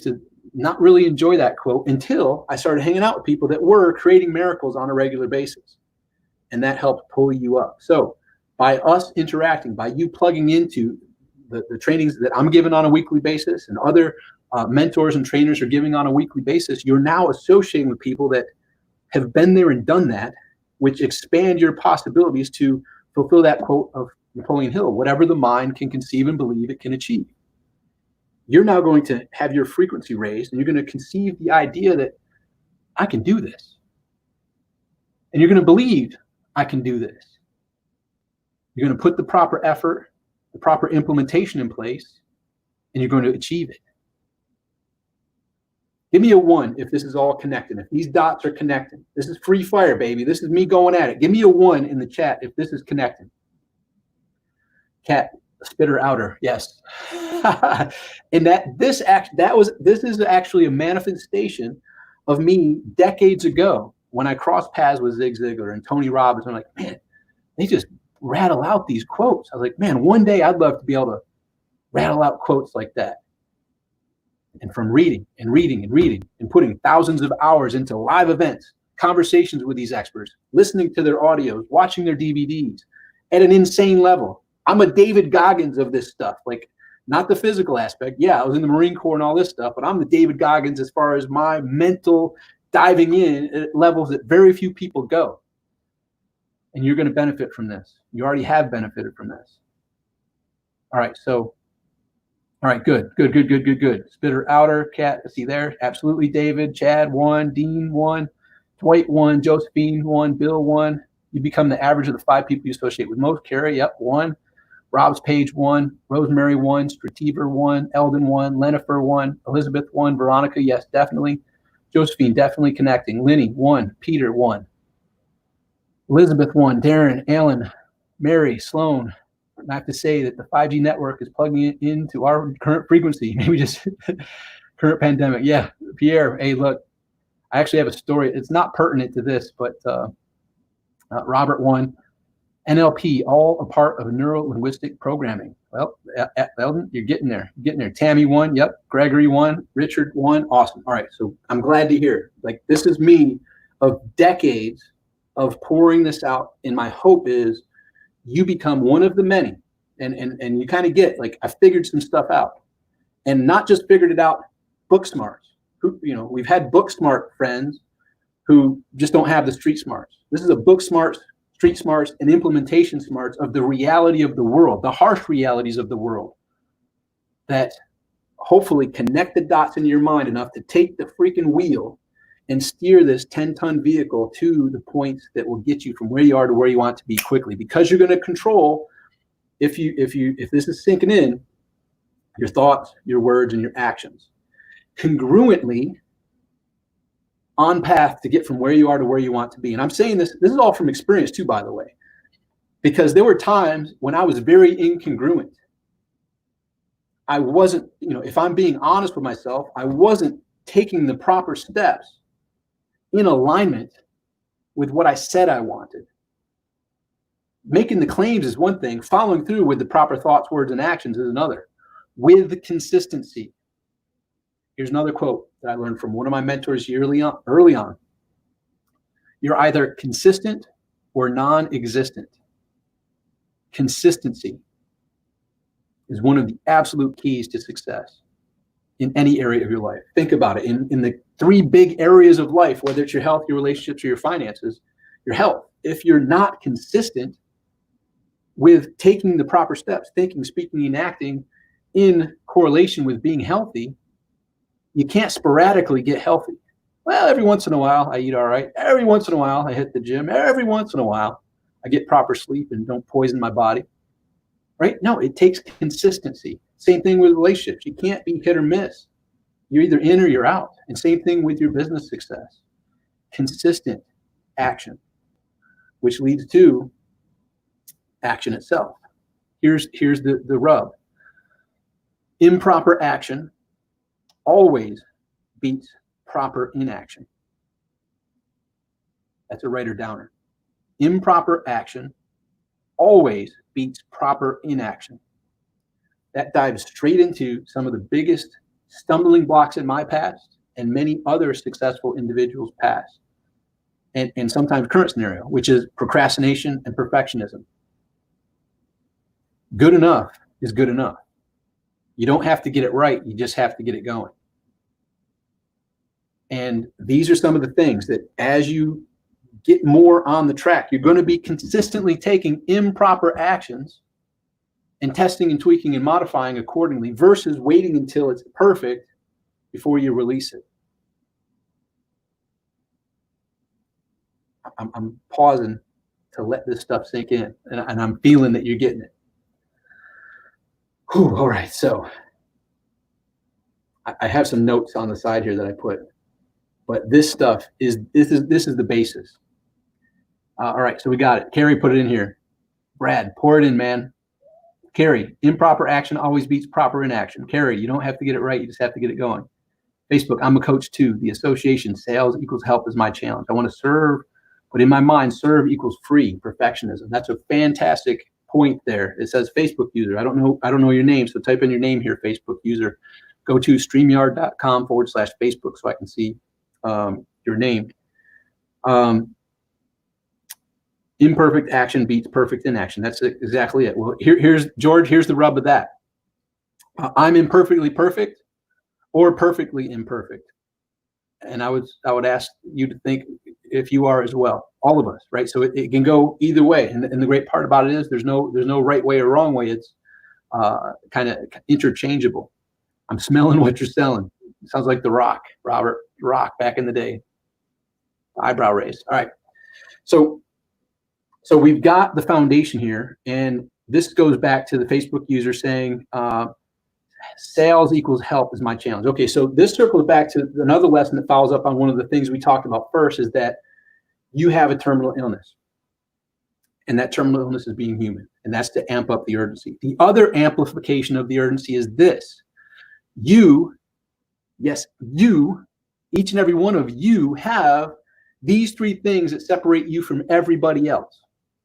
to not really enjoy that quote until I started hanging out with people that were creating miracles on a regular basis. And that helped pull you up. So by us interacting, by you plugging into the trainings that I'm giving on a weekly basis and other mentors and trainers are giving on a weekly basis, you're now associating with people that have been there and done that, which expand your possibilities to fulfill that quote of Napoleon Hill: whatever the mind can conceive and believe, it can achieve. You're now going to have your frequency raised, and you're going to conceive the idea that I can do this. And you're going to believe I can do this. You're going to put the proper effort, the proper implementation in place, and you're going to achieve it. Give me a 1 if this is all connecting. If these dots are connecting. This is free fire, baby. This is me going at it. Give me a 1 in the chat if this is connecting. Cat, spitter outer, yes. And this is actually a manifestation of me decades ago when I crossed paths with Zig Ziglar and Tony Robbins. I'm like, man, they just rattle out these quotes. I was like, man, one day I'd love to be able to rattle out quotes like that. And from reading and reading and reading and putting thousands of hours into live events, conversations with these experts, listening to their audios, watching their DVDs at an insane level. I'm a David Goggins of this stuff, like not the physical aspect. Yeah, I was in the Marine Corps and all this stuff, but I'm the David Goggins as far as my mental diving in at levels that very few people go. And you're going to benefit from this. You already have benefited from this. All right, so, all right, good. Spitter outer, Cat, see there, absolutely, David, Chad, 1, Dean, 1, Dwight, 1, Josephine, 1, Bill, 1. You become the average of the 5 people you associate with most. Carrie, yep, 1. Rob's Page, 1. Rosemary, 1. Strativer, 1. Eldon, 1. Lenifer, 1. Elizabeth, 1. Veronica, yes, definitely. Josephine, definitely connecting. Lenny, 1. Peter, 1. Elizabeth, 1. Darren, Alan, Mary, Sloan. I have to say that the 5G network is plugging into our current frequency, maybe just current pandemic. Yeah, Pierre, hey, look, I actually have a story. It's not pertinent to this, but Robert, 1. NLP, all a part of neuro-linguistic programming. Well, Eldon, you're getting there. Tammy, 1. Yep. Gregory, 1. Richard, 1. Awesome. All right. So I'm glad to hear. Like, this is me of decades of pouring this out. And my hope is you become one of the many. And you kind of get, like, I figured some stuff out. And not just figured it out book smarts. We've had book smart friends who just don't have the street smarts. This is a book smarts, street smarts, and implementation smarts of the reality of the world, the harsh realities of the world, that hopefully connect the dots in your mind enough to take the freaking wheel and steer this 10-ton vehicle to the points that will get you from where you are to where you want to be quickly. Because you're going to control, if this is sinking in, your thoughts, your words, and your actions congruently on path to get from where you are to where you want to be. And I'm saying this is all from experience too, by the way, because there were times when I was very incongruent. I wasn't, if I'm being honest with myself, I wasn't taking the proper steps in alignment with what I said I wanted. Making the claims is one thing, following through with the proper thoughts, words, and actions is another. With consistency. Here's another quote that I learned from one of my mentors early on. You're either consistent or non-existent. Consistency is one of the absolute keys to success in any area of your life. Think about it. In the 3 big areas of life, whether it's your health, your relationships, or your finances, your health, if you're not consistent with taking the proper steps, thinking, speaking, and acting in correlation with being healthy, you can't sporadically get healthy. Well, every once in a while, I eat all right. Every once in a while, I hit the gym. Every once in a while, I get proper sleep and don't poison my body. Right? No, it takes consistency. Same thing with relationships. You can't be hit or miss. You're either in or you're out. And same thing with your business success. Consistent action, which leads to action itself. Here's the rub. Improper action always beats proper inaction. That's a writer downer. Improper action always beats proper inaction. That dives straight into some of the biggest stumbling blocks in my past and many other successful individuals' past, and sometimes current scenario, which is procrastination and perfectionism. Good enough is good enough. You don't have to get it right. You just have to get it going. And these are some of the things that as you get more on the track, you're going to be consistently taking improper actions and testing and tweaking and modifying accordingly versus waiting until it's perfect before you release it. I'm pausing to let this stuff sink in, and I'm feeling that you're getting it. Whew, all right, so I have some notes on the side here that I put, but this stuff is the basis. All right, so we got it. Carrie put it in here. Brad, pour it in, man. Carrie, improper action always beats proper inaction. Carrie, you don't have to get it right. You just have to get it going. Facebook, I'm a coach too. The association, sales equals help is my challenge. I want to serve, but in my mind, serve equals free, perfectionism. That's a fantastic point there. It says Facebook user. I don't know your name, so type in your name here, Facebook user. Go to StreamYard.com/Facebook so I can see your name. Imperfect action beats perfect inaction. That's exactly it. Well, here's George. Here's the rub of that. I'm imperfectly perfect or perfectly imperfect. And I would ask you to think if you are as well. All of us, right? So it can go either way. And the great part about it is there's no right way or wrong way. It's kind of interchangeable. I'm smelling what you're selling. It sounds like The Rock, Robert Rock back in the day. Eyebrow raise. All right. So we've got the foundation here, and this goes back to the Facebook user saying sales equals help is my challenge. Okay, so this circles back to another lesson that follows up on one of the things we talked about first, is that you have a terminal illness, and that terminal illness is being human, and that's to amp up the urgency. The other amplification of the urgency is this. You, yes, you, each and every one of you have these three things that separate you from everybody else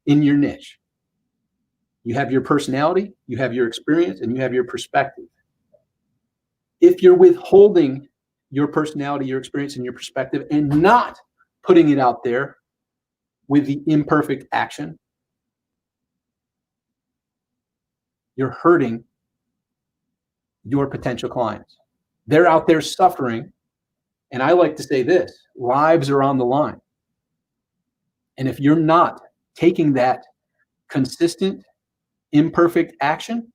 in your niche. You have your personality, you have your experience, and you have your perspective. If you're withholding your personality, your experience, and your perspective and not putting it out there with the imperfect action, you're hurting your potential clients. They're out there suffering. And I like to say this, lives are on the line. And if you're not taking that consistent, imperfect action,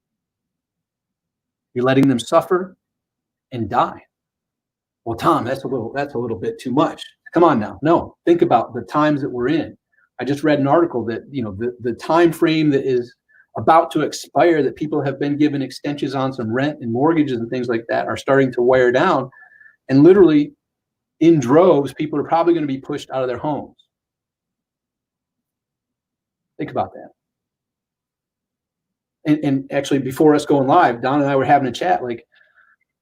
you're letting them suffer and die. Well, Tom, that's a little bit too much. Come on now. No, think about the times that we're in. I just read an article that, the time frame that is about to expire, that people have been given extensions on some rent and mortgages and things like that, are starting to wear down. And literally in droves, people are probably going to be pushed out of their homes. Think about that. And actually, before us going live, Don and I were having a chat, like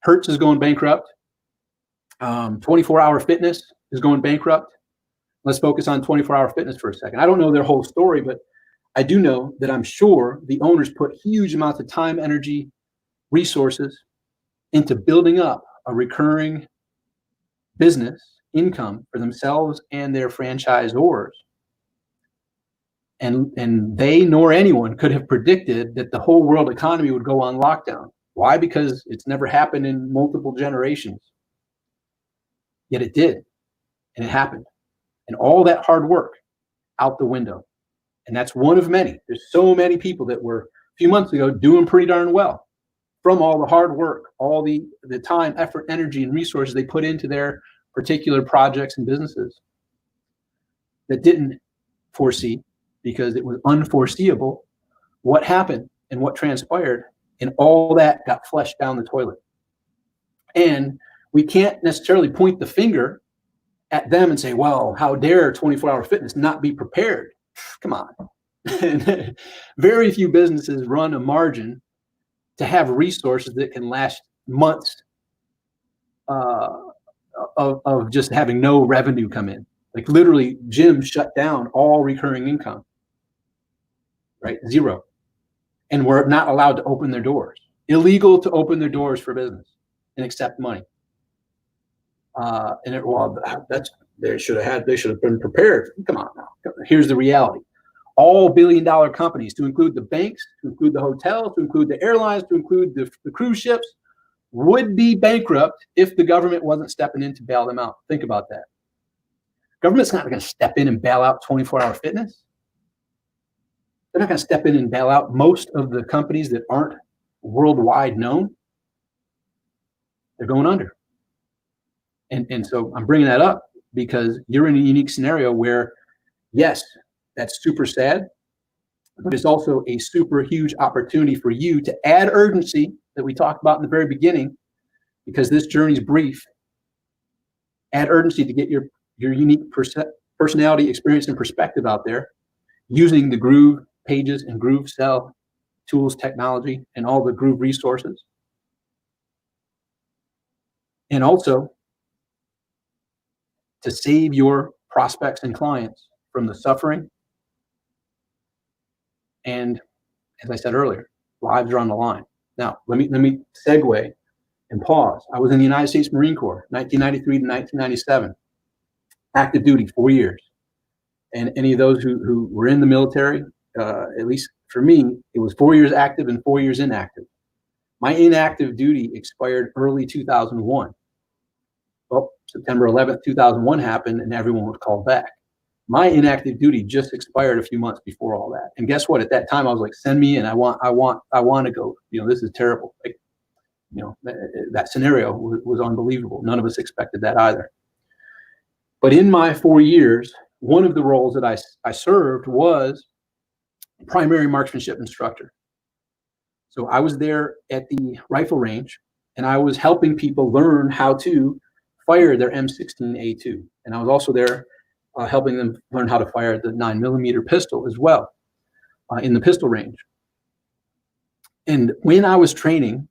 Hertz is going bankrupt. 24-hour fitness is going bankrupt. Let's focus on 24-hour fitness for a second. I don't know their whole story, but I do know that I'm sure the owners put huge amounts of time, energy, resources into building up a recurring business income for themselves and their franchisors. And they nor anyone could have predicted that the whole world economy would go on lockdown. Why? Because it's never happened in multiple generations. Yet it did, and it happened. And all that hard work out the window. And that's one of many. There's so many people that were a few months ago doing pretty darn well from all the hard work, all the time, effort, energy, and resources they put into their particular projects and businesses that didn't foresee, because it was unforeseeable, what happened and what transpired, and all that got flushed down the toilet. And we can't necessarily point the finger at them and say, well, how dare 24-hour fitness not be prepared? Come on. Very few businesses run a margin to have resources that can last months of just having no revenue come in. Like literally, gyms shut down all recurring income, right? Zero. And we're not allowed to open their doors. Illegal to open their doors for business and accept money. They should have been prepared. Come on now. Here's the reality. all billion-dollar companies, to include the banks, to include the hotels, to include the airlines, to include the cruise ships, would be bankrupt if the government wasn't stepping in to bail them out. Think about that. Government's not going to step in and bail out 24-hour fitness. They're not going to step in and bail out most of the companies that aren't worldwide known. They're going under. And so I'm bringing that up because you're in a unique scenario where, yes, that's super sad, but it's also a super huge opportunity for you to add urgency that we talked about in the very beginning, because this journey's brief. Add urgency to get your unique personality, experience, and perspective out there using the Groove pages and Groove Sell tools, technology, and all the Groove resources. And also to save your prospects and clients from the suffering. And as I said earlier, lives are on the line. Now, let me segue and pause. I was in the United States Marine Corps, 1993 to 1997, active duty, 4 years. And any of those who were in the military, at least for me, it was 4 years active and 4 years inactive. My inactive duty expired early 2001. Well, September 11th, 2001 happened and everyone was called back. My inactive duty just expired a few months before all that. And guess what? At that time, I was like, send me in. I want to go. This is terrible. Like, that scenario was unbelievable. None of us expected that either. But in my 4 years, one of the roles that I served was primary marksmanship instructor. So I was there at the rifle range and I was helping people learn how to fire their M16A2. And I was also there helping them learn how to fire the 9mm pistol as well in the pistol range. And when I was training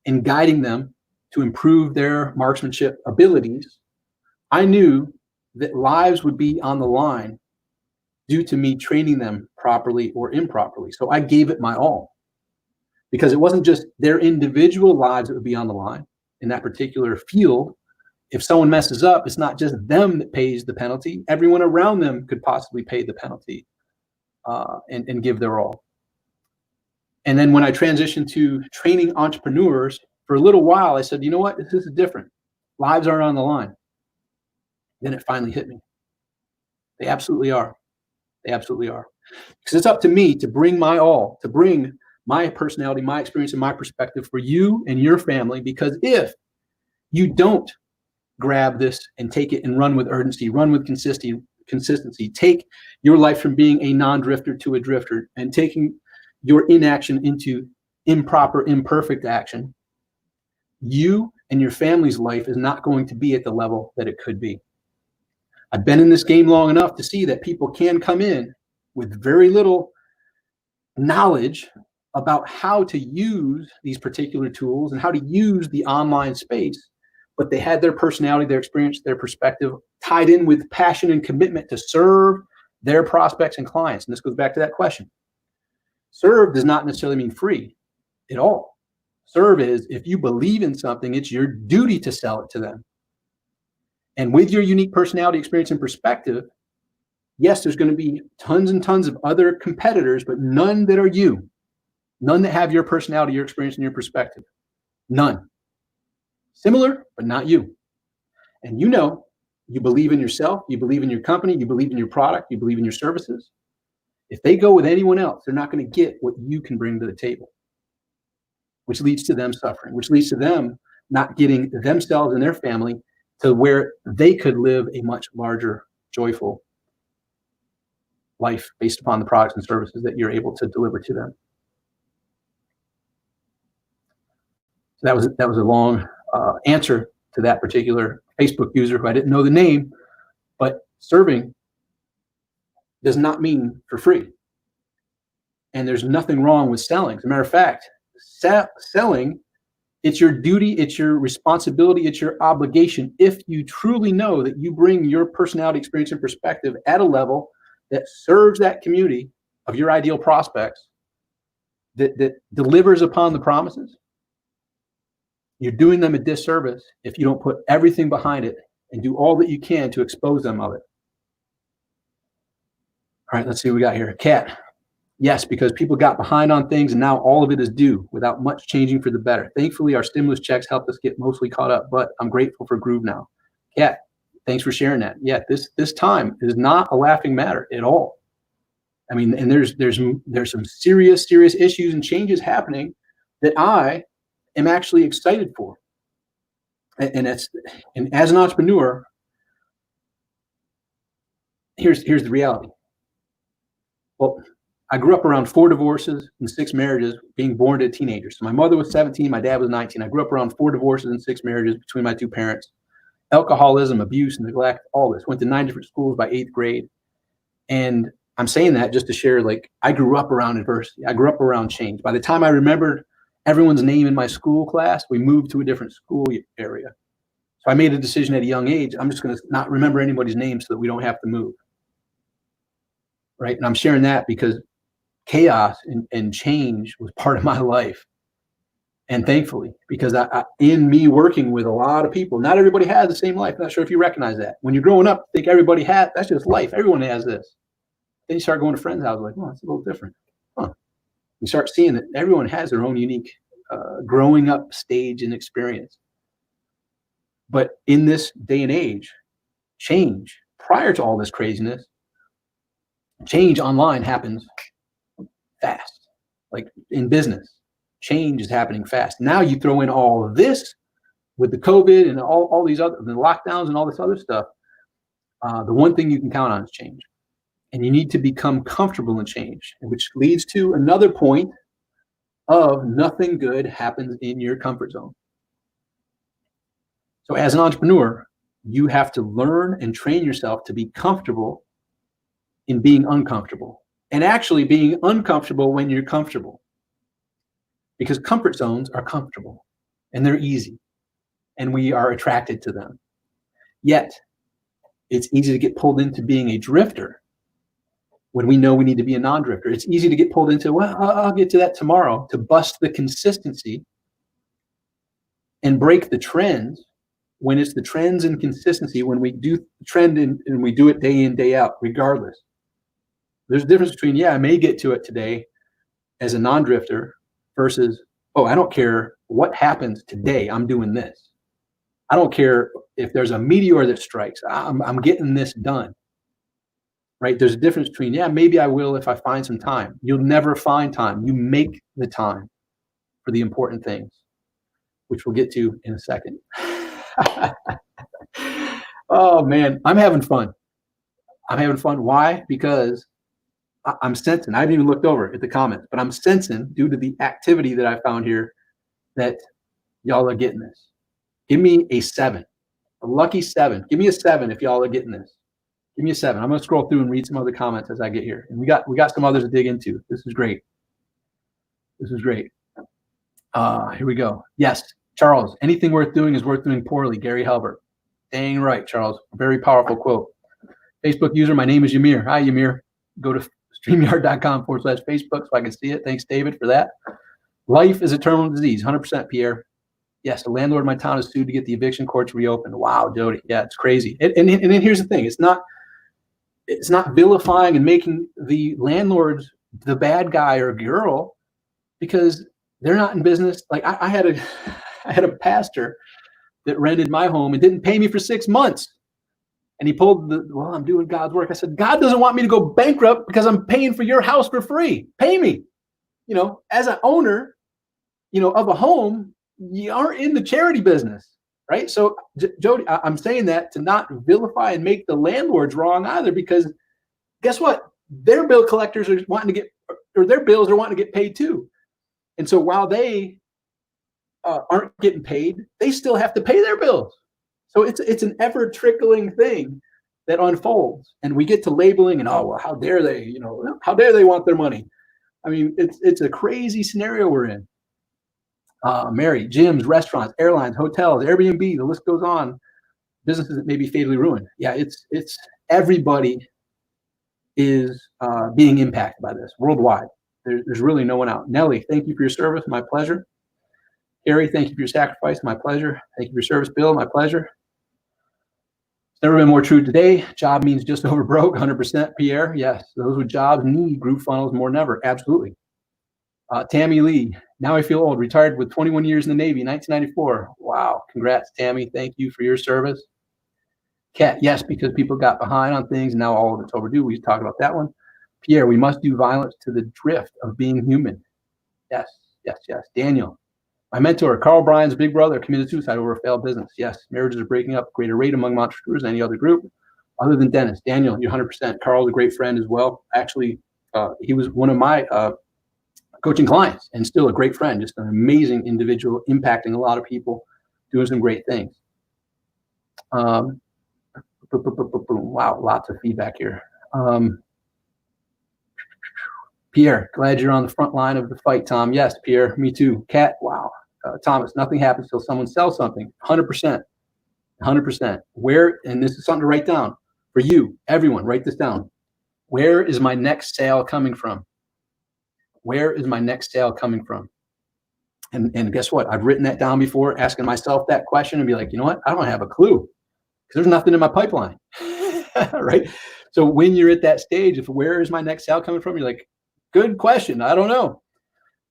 and guiding them to improve their marksmanship abilities, I knew that lives would be on the line due to me training them properly or improperly. So I gave it my all, because it wasn't just their individual lives that would be on the line in that particular field. If someone messes up, it's not just them that pays the penalty. Everyone around them could possibly pay the penalty and give their all. And then when I transitioned to training entrepreneurs, for a little while, I said, you know what, this is different. Lives aren't on the line. Then it finally hit me. They absolutely are. They absolutely are. Because it's up to me to bring my all, to bring my personality, my experience, and my perspective for you and your family. Because if you don't grab this and take it and run with urgency, run with consistency, take your life from being a non-drifter to a drifter, and taking your inaction into improper, imperfect action, you and your family's life is not going to be at the level that it could be. I've been in this game long enough to see that people can come in with very little knowledge about how to use these particular tools and how to use the online space, but they had their personality, their experience, their perspective tied in with passion and commitment to serve their prospects and clients. And this goes back to that question. Serve does not necessarily mean free at all. Serve is, if you believe in something, it's your duty to sell it to them. And with your unique personality, experience, and perspective, yes, there's going to be tons and tons of other competitors, but none that are you. None that have your personality, your experience, and your perspective. None. Similar, but not you. And you believe in yourself, you believe in your company, you believe in your product, you believe in your services. If they go with anyone else, they're not going to get what you can bring to the table, which leads to them suffering, which leads to them not getting themselves and their family to where they could live a much larger, joyful life based upon the products and services that you're able to deliver to them. So that was a long answer to that particular Facebook user who I didn't know the name, but serving does not mean for free. And there's nothing wrong with selling. As a matter of fact, selling, it's your duty, it's your responsibility, it's your obligation if you truly know that you bring your personality, experience, and perspective at a level that serves that community of your ideal prospects, that delivers upon the promises. You're doing them a disservice if you don't put everything behind it and do all that you can to expose them of it. All right, let's see what we got here. Cat. Yes, because people got behind on things and now all of it is due without much changing for the better. Thankfully, our stimulus checks helped us get mostly caught up, but I'm grateful for Groove now. Cat, thanks for sharing that. Yeah, this time is not a laughing matter at all. I mean, and there's some serious issues and changes happening that I am actually excited for. And as an entrepreneur, here's the reality. Well, I grew up around 4 divorces and 6 marriages, being born to teenagers. So my mother was 17, my dad was 19. I grew up around 4 divorces and 6 marriages between my 2 parents. Alcoholism, abuse, neglect, all this. Went to 9 different schools by 8th grade. And I'm saying that just to share, like, I grew up around adversity. I grew up around change. By the time I remembered everyone's name in my school class, we moved to a different school area. So I made a decision at a young age. I'm just going to not remember anybody's name so that we don't have to move. Right. And I'm sharing that because chaos and change was part of my life. And thankfully, because in me working with a lot of people, not everybody has the same life. I'm not sure if you recognize that. When you're growing up, think everybody has, that's just life. Everyone has this. Then you start going to friends' houses, like, oh, it's a little different. Huh. You start seeing that everyone has their own unique growing up stage and experience. But in this day and age, change, prior to all this craziness, change online happens fast. Like in business, change is happening fast. Now you throw in all of this with the COVID and all these other, the lockdowns and all this other stuff. The one thing you can count on is change. And you need to become comfortable in change, which leads to another point of nothing good happens in your comfort zone. So as an entrepreneur, you have to learn and train yourself to be comfortable in being uncomfortable, and actually being uncomfortable when you're comfortable, because comfort zones are comfortable and they're easy and we are attracted to them. Yet it's easy to get pulled into being a drifter when we know we need to be a non-drifter. It's easy to get pulled into, well, I'll get to that tomorrow, to bust the consistency and break the trends, when it's the trends and consistency, when we do trend and we do it day in, day out, regardless. There's a difference between, yeah, I may get to it today as a non-drifter versus, oh, I don't care what happens today, I'm doing this. I don't care if there's a meteor that strikes, I'm getting this done. Right? There's a difference between, yeah, maybe I will if I find some time. You'll never find time. You make the time for the important things, which we'll get to in a second. Oh man, I'm having fun. I'm having fun. Why? Because I'm sensing, I haven't even looked over at the comments, but I'm sensing, due to the activity that I found here, that y'all are getting this. Give me a 7, a lucky 7. Give me a 7 if y'all are getting this. Give me a 7. I'm going to scroll through and read some other comments as I get here. And we got some others to dig into. This is great. This is great. Here we go. Yes, Charles, anything worth doing is worth doing poorly. Gary Halbert. Dang right, Charles. Very powerful quote. Facebook user, my name is Yamir. Hi, Yamir. Go to StreamYard.com/Facebook so I can see it. Thanks, David, for that. Life is a terminal disease. 100%, Pierre. Yes, the landlord in my town is sued to get the eviction courts reopened. Wow, Jody. Yeah, it's crazy. And then here's the thing. It's not vilifying and making the landlords the bad guy or girl, because they're not in business. Like I had a pastor that rented my home and didn't pay me for 6 months. And he pulled well, I'm doing God's work. I said, God doesn't want me to go bankrupt because I'm paying for your house for free. Pay me. As an owner, of a home, you aren't in the charity business, right? So Jody, I'm saying that to not vilify and make the landlords wrong either, because guess what? Their bill collectors are wanting to get, or their bills are wanting to get paid too. And so while they aren't getting paid, they still have to pay their bills. So it's an ever trickling thing that unfolds, and we get to labeling and, oh, well, how dare they, how dare they want their money? I mean, it's a crazy scenario we're in. Mary, gyms, restaurants, airlines, hotels, Airbnb, the list goes on. Businesses that may be fatally ruined. Yeah, it's everybody is being impacted by this worldwide. There's really no one out. Nellie, thank you for your service. My pleasure. Gary, thank you for your sacrifice. My pleasure. Thank you for your service. Bill, my pleasure. It's never been more true today. Job means just over broke, 100%, Pierre. Yes, those with jobs need GrooveFunnels more than ever. Absolutely. Tammy Lee, now I feel old, retired with 21 years in the Navy, 1994. Wow, congrats, Tammy. Thank you for your service. Kat, yes, because people got behind on things, and now all of it's overdue. We talked about that one. Pierre, we must do violence to the drift of being human. Yes, yes, yes. Daniel, my mentor, Carl Bryan's big brother, committed suicide over a failed business. Yes, marriages are breaking up at a greater rate among entrepreneurs than any other group, other than Dennis. Daniel, you're 100%. Carl's a great friend as well. Actually, he was one of my coaching clients and still a great friend, just an amazing individual, impacting a lot of people, doing some great things. Wow, lots of feedback here. Pierre, glad you're on the front line of the fight, Tom. Yes, Pierre, me too. Kat, wow. Thomas, nothing happens till someone sells something. 100%. 100%. Where, and this is something to write down for you, everyone, write this down. Where is my next sale coming from? Where is my next sale coming from? And guess what? I've written that down before, asking myself that question and be like, you know what? I don't have a clue because there's nothing in my pipeline, right? So when you're at that stage of where is my next sale coming from, you're like, good question. I don't know.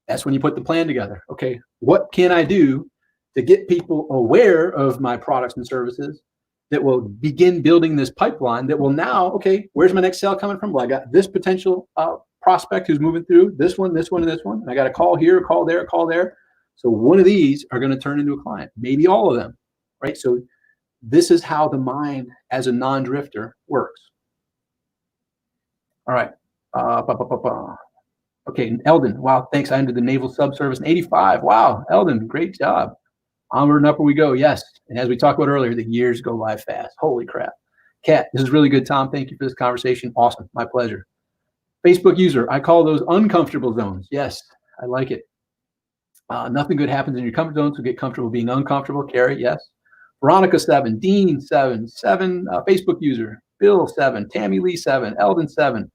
That's when you put the plan together. Okay, what can I do to get people aware of my products and services that will begin building this pipeline that will now, okay, where's my next sale coming from? Well, I got this potential prospect who's moving through, this one, this one, and this one. And I got a call here, a call there, a call there. So one of these are going to turn into a client, maybe all of them, right? So this is how the mind as a non-drifter works. All right. Okay, Eldon, wow, thanks. I entered the Naval Subservice in 85. Wow, Eldon, great job. Onward and upward we go, yes. And as we talked about earlier, the years go by fast. Holy crap. Kat, this is really good, Tom. Thank you for this conversation. Awesome, my pleasure. Facebook user, I call those uncomfortable zones. Yes, I like it. Nothing good happens in your comfort zone, so get comfortable being uncomfortable. Carrie, yes. Veronica 7, Dean 7, Facebook user, Bill 7, Tammy Lee 7, Eldon 7.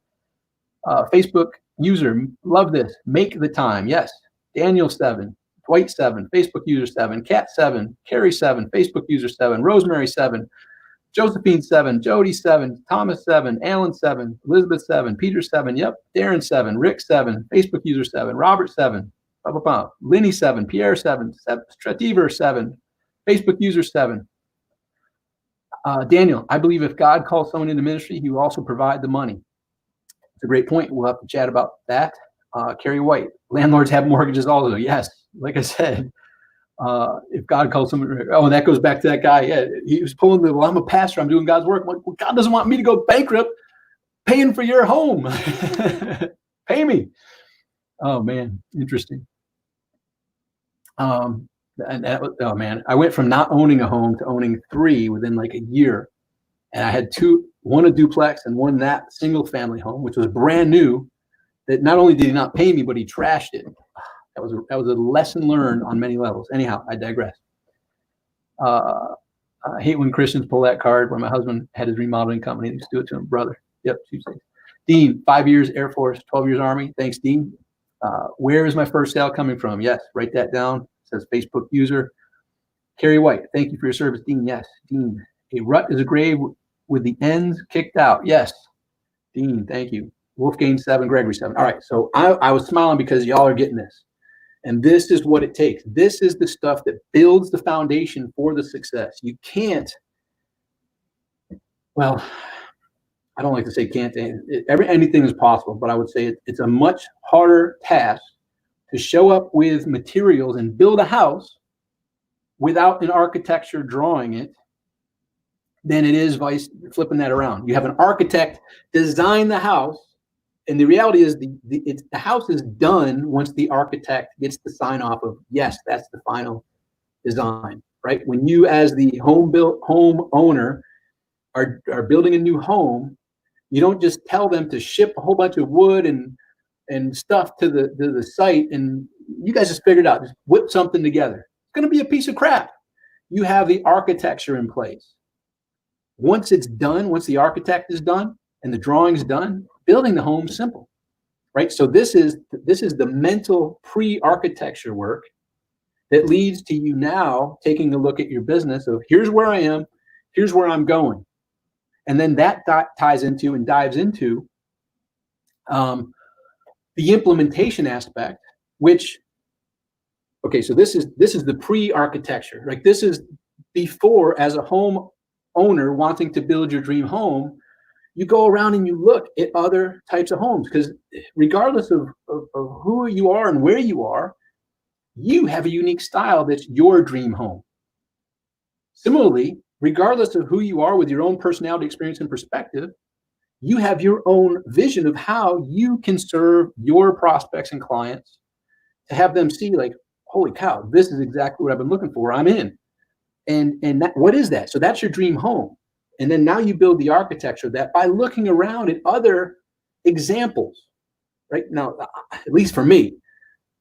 Facebook user, love this, make the time, yes. Daniel 7, Dwight 7, Facebook user 7, Kat 7, Carrie 7, Facebook user 7, Rosemary 7, Josephine 7, Jody 7, Thomas 7, Alan 7, Elizabeth 7, Peter 7, yep, Darren 7, Rick 7, Facebook user 7, Robert 7, Linny 7, Pierre 7, Strativer 7, Facebook user 7. Daniel, I believe if God calls someone into ministry, he will also provide the money. It's a great point. We'll have to chat about that. Carrie White, landlords have mortgages also. Yes, like I said, if God calls someone, oh, and that goes back to that guy. Yeah, he was pulling the, well, I'm a pastor, I'm doing God's work. Well, God doesn't want me to go bankrupt paying for your home. Pay me. Oh man, interesting. Oh man, I went from not owning a home to owning 3 within like a year. And I had 2, one a duplex and one that single family home, which was brand new, that not only did he not pay me, but he trashed it. That was a lesson learned on many levels. Anyhow, I digress. I hate when Christians pull that card where my husband had his remodeling company. He used to do it to him, brother. Yep, Tuesdays. Dean, 5 years Air Force, 12 years Army. Thanks, Dean. Where is my first sale coming from? Yes, write that down. It says Facebook user. Carrie White, thank you for your service, Dean. Yes, Dean. A rut is a grave with the ends kicked out. Yes, Dean, thank you. Wolfgang 7, Gregory 7. All right, so I was smiling because y'all are getting this. And this is what it takes. This is the stuff that builds the foundation for the success. You can't, well, I don't like to say can't. Anything is possible, but I would say it's a much harder task to show up with materials and build a house without an architecture drawing it than it is flipping that around. You have an architect design the house, and the reality is the house is done once the architect gets the sign off of, yes, that's the final design, right? When you as the home owner are building a new home, you don't just tell them to ship a whole bunch of wood and stuff to the site and you guys just figured it out, just whip something together. It's going to be a piece of crap. You have the architecture in place. Once it's done, once the architect is done and the drawing's done, building the home is simple, right? So this is the mental pre-architecture work that leads to you now taking a look at your business of here's where I am, here's where I'm going. And then that ties into and dives into the implementation aspect, which, okay, so this is the pre-architecture. Like, this is before, as a home owner wanting to build your dream home, you go around and you look at other types of homes, because regardless of who you are and where you are, you have a unique style that's your dream home. Similarly, regardless of who you are with your own personality, experience, and perspective, you have your own vision of how you can serve your prospects and clients to have them see, like, holy cow, this is exactly what I've been looking for. I'm in. And that, what is that? So that's your dream home. And then now you build the architecture of that by looking around at other examples. Right now, at least for me,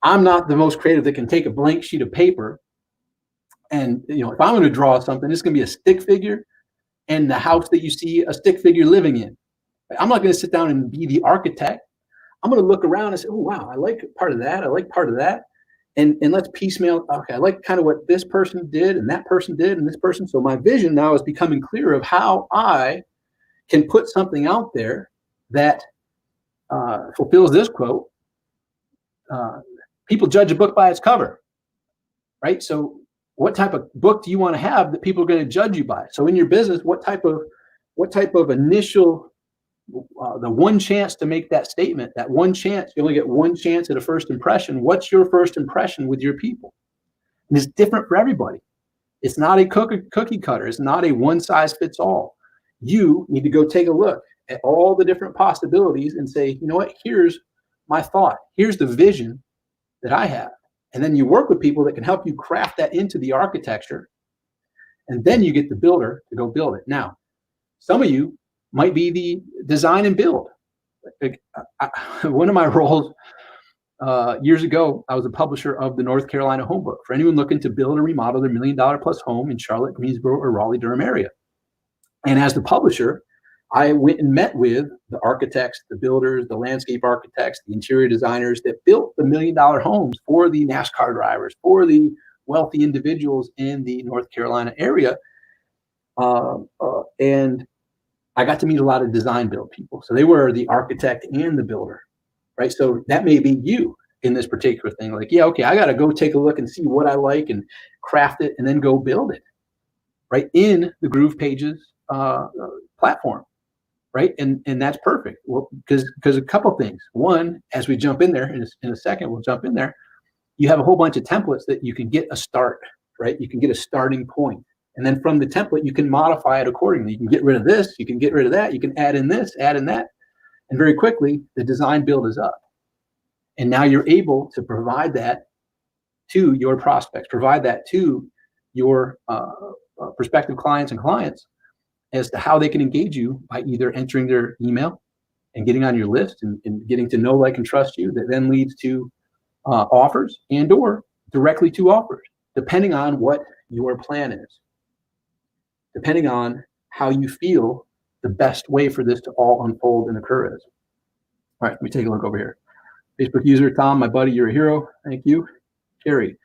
I'm not the most creative that can take a blank sheet of paper and, if I'm going to draw something, it's going to be a stick figure and the house that you see a stick figure living in. I'm not going to sit down and be the architect. I'm going to look around and say, oh, wow, I like part of that. I like part of that. And let's piecemeal. Okay, I like kind of what this person did and that person did and this person. So my vision now is becoming clear of how I can put something out there that fulfills this quote. People judge a book by its cover, right? So what type of book do you want to have that people are going to judge you by? So in your business, what type of initial, the one chance to make that statement, that one chance, you only get one chance at a first impression. What's your first impression with your people? And it's different for everybody. It's not a cookie cutter. It's not a one size fits all. You need to go take a look at all the different possibilities and say, you know what, here's my thought. Here's the vision that I have. And then you work with people that can help you craft that into the architecture. And then you get the builder to go build it. Now, some of you might be the design and build. One of my roles years ago, I was a publisher of the North Carolina Home Book for anyone looking to build or remodel their $1 million plus home in Charlotte, Greensboro, or Raleigh-Durham area. And as the publisher, I went and met with the architects, the builders, the landscape architects, the interior designers that built the $1 million homes for the NASCAR drivers, for the wealthy individuals in the North Carolina area. And I got to meet a lot of design build people. So they were the architect and the builder, right? So that may be you in this particular thing. Like, yeah, okay, I got to go take a look and see what I like and craft it and then go build it, right? In the Groove Pages platform, right? And that's perfect. Well, because a couple things. One, as we jump in there, in a second, we'll jump in there, you have a whole bunch of templates that you can get a start, right? You can get a starting point. And then from the template, you can modify it accordingly. You can get rid of this, you can get rid of that, you can add in this, add in that. And very quickly, the design build is up. And now you're able to provide that to your prospects, provide that to your prospective clients and clients as to how they can engage you by either entering their email and getting on your list and getting to know, like, and trust you. That then leads to offers and or directly to offers, depending on what your plan is. Depending on how you feel the best way for this to all unfold and occur is. All right, let me take a look over here. Facebook user, Tom, my buddy, you're a hero. Thank you. Carrie,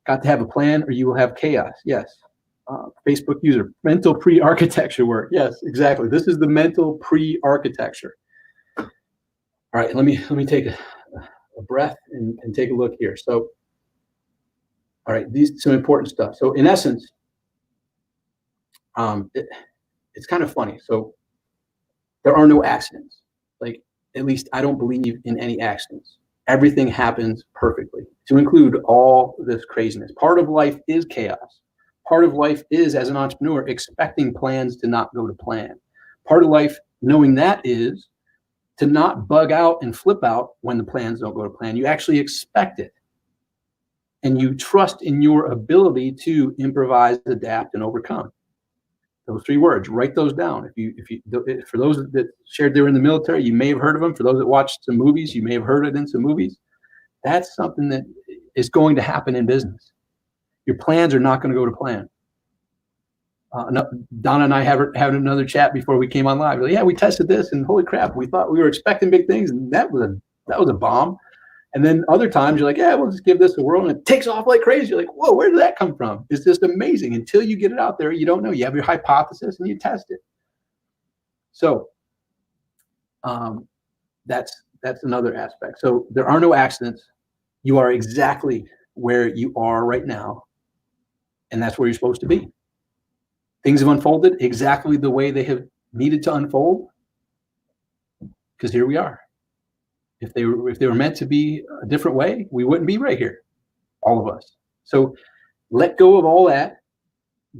got to have a plan or you will have chaos. Yes. Facebook user, mental pre-architecture work. Yes, exactly. This is the mental pre-architecture. All right, let me take a breath and take a look here. So, all right, these some important stuff. So in essence, it's kind of funny. So there are no accidents. Like, at least I don't believe in any accidents. Everything happens perfectly, to include all this craziness. Part of life is chaos. Part of life is, as an entrepreneur, expecting plans to not go to plan. Part of life, knowing that, is to not bug out and flip out when the plans don't go to plan. You actually expect it. And you trust in your ability to improvise, adapt, and overcome. Those three words, write those down. For those that shared they were in the military, you may have heard of them. For those that watched some movies, you may have heard it in some movies. That's something that is going to happen in business. Your plans are not going to go to plan. Donna and I had another chat before we came on live. Like, yeah, we tested this, and holy crap, we thought we were expecting big things, and that was a bomb. And then other times you're like, yeah, we'll just give this a whirl, and it takes off like crazy. You're like, whoa, where did that come from? It's just amazing. Until you get it out there, you don't know. You have your hypothesis and you test it. So that's another aspect. So there are no accidents. You are exactly where you are right now, and that's where you're supposed to be. Things have unfolded exactly the way they have needed to unfold, because here we are. If they were meant to be a different way, we wouldn't be right here, all of us. So let go of all that.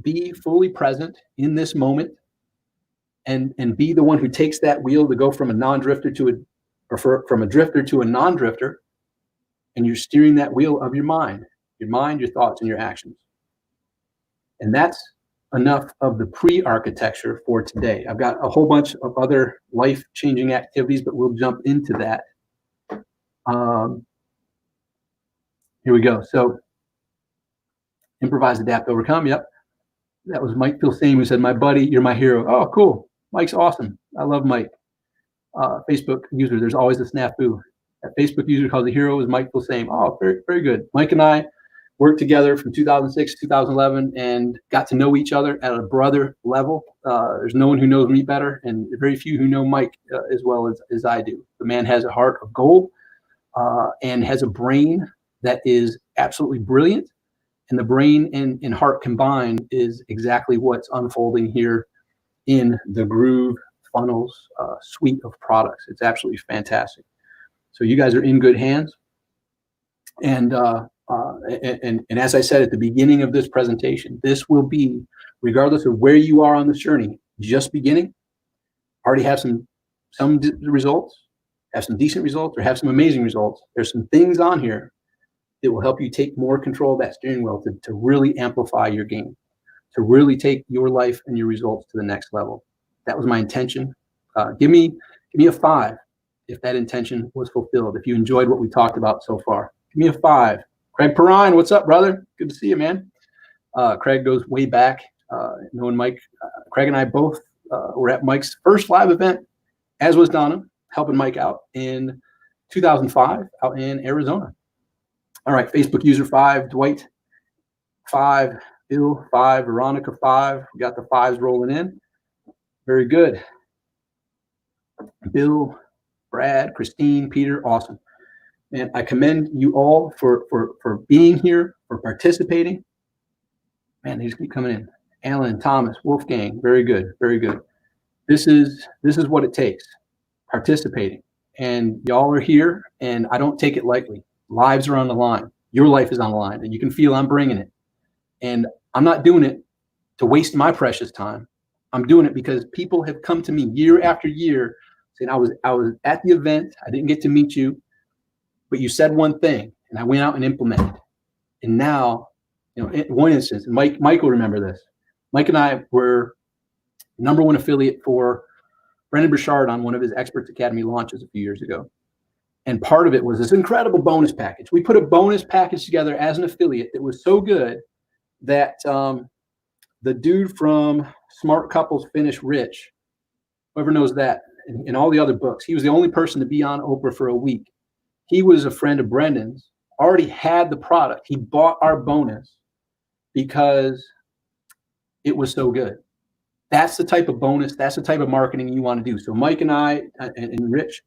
Be fully present in this moment, and be the one who takes that wheel to go from a non-drifter to from a drifter to a non-drifter, and you're steering that wheel of your mind, your thoughts, and your actions. And that's enough of the pre-architecture for today. I've got a whole bunch of other life-changing activities, but we'll jump into that. Here we go. So improvise, adapt, overcome. Yep. That was Mike Pilsame who said, "My buddy, you're my hero." Oh, cool. Mike's awesome. I love Mike. Facebook user, there's always a snafu. That Facebook user called the hero is Mike Pilsame. Oh, very, very good. Mike and I worked together from 2006 to 2011 and got to know each other at a brother level. There's no one who knows me better, and very few who know Mike as well as I do. The man has a heart of gold and has a brain that is absolutely brilliant. And the brain and heart combined is exactly what's unfolding here in the GrooveFunnels suite of products. It's absolutely fantastic. So you guys are in good hands. And as I said at the beginning of this presentation, this will be, regardless of where you are on this journey, just beginning. Already have some results, have some decent results, or have some amazing results. There's some things on here that will help you take more control of that steering wheel to really amplify your game, to really take your life and your results to the next level. That was my intention. Give me a 5 if that intention was fulfilled, if you enjoyed what we talked about so far. Give me a 5. Craig Perrine, what's up, brother? Good to see you, man. Craig goes way back. Knowing Mike, Craig and I both were at Mike's first live event, as was Donna, helping Mike out in 2005 out in Arizona. All right, Facebook user 5, Dwight 5, Bill 5, Veronica 5. We got the 5s rolling in. Very good. Bill, Brad, Christine, Peter, awesome. And I commend you all for being here, for participating. Man, they just keep coming in. Alan, Thomas, Wolfgang, very good, very good. This is what it takes, participating. And y'all are here, and I don't take it lightly. Lives are on the line. Your life is on the line, and you can feel I'm bringing it. And I'm not doing it to waste my precious time. I'm doing it because people have come to me year after year saying, I was at the event, I didn't get to meet you, but you said one thing, and I went out and implemented. And now, in one instance, and Mike will remember this. Mike and I were #1 affiliate for Brendan Burchard on one of his Experts Academy launches a few years ago. And part of it was this incredible bonus package. We put a bonus package together as an affiliate that was so good that the dude from Smart Couples Finish Rich, whoever knows that, in all the other books, he was the only person to be on Oprah for a week. He was a friend of Brendan's, already had the product. He bought our bonus because it was so good. That's the type of bonus, that's the type of marketing you want to do. So Mike and I and Rich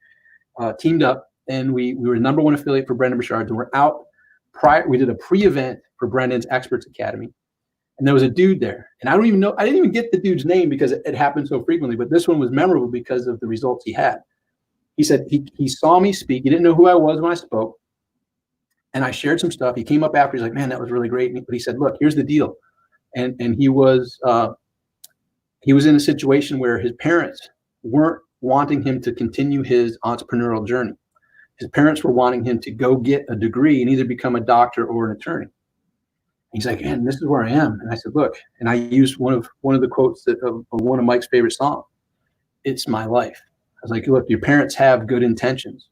teamed up, and we were #1 affiliate for Brendan Burchard. And we're out we did a pre-event for Brendan's Experts Academy. And there was a dude there. And I didn't even get the dude's name because it happened so frequently, but this one was memorable because of the results he had. He said he saw me speak. He didn't know who I was when I spoke. And I shared some stuff. He came up after, he's like, "Man, that was really great." But he said, "Look, here's the deal." And he was in a situation where his parents weren't wanting him to continue his entrepreneurial journey. His parents were wanting him to go get a degree and either become a doctor or an attorney. He's like, "Man, this is where I am." And I said, "Look," and I used one of the quotes of one of Mike's favorite songs. "It's my life." I was like, "Look, your parents have good intentions,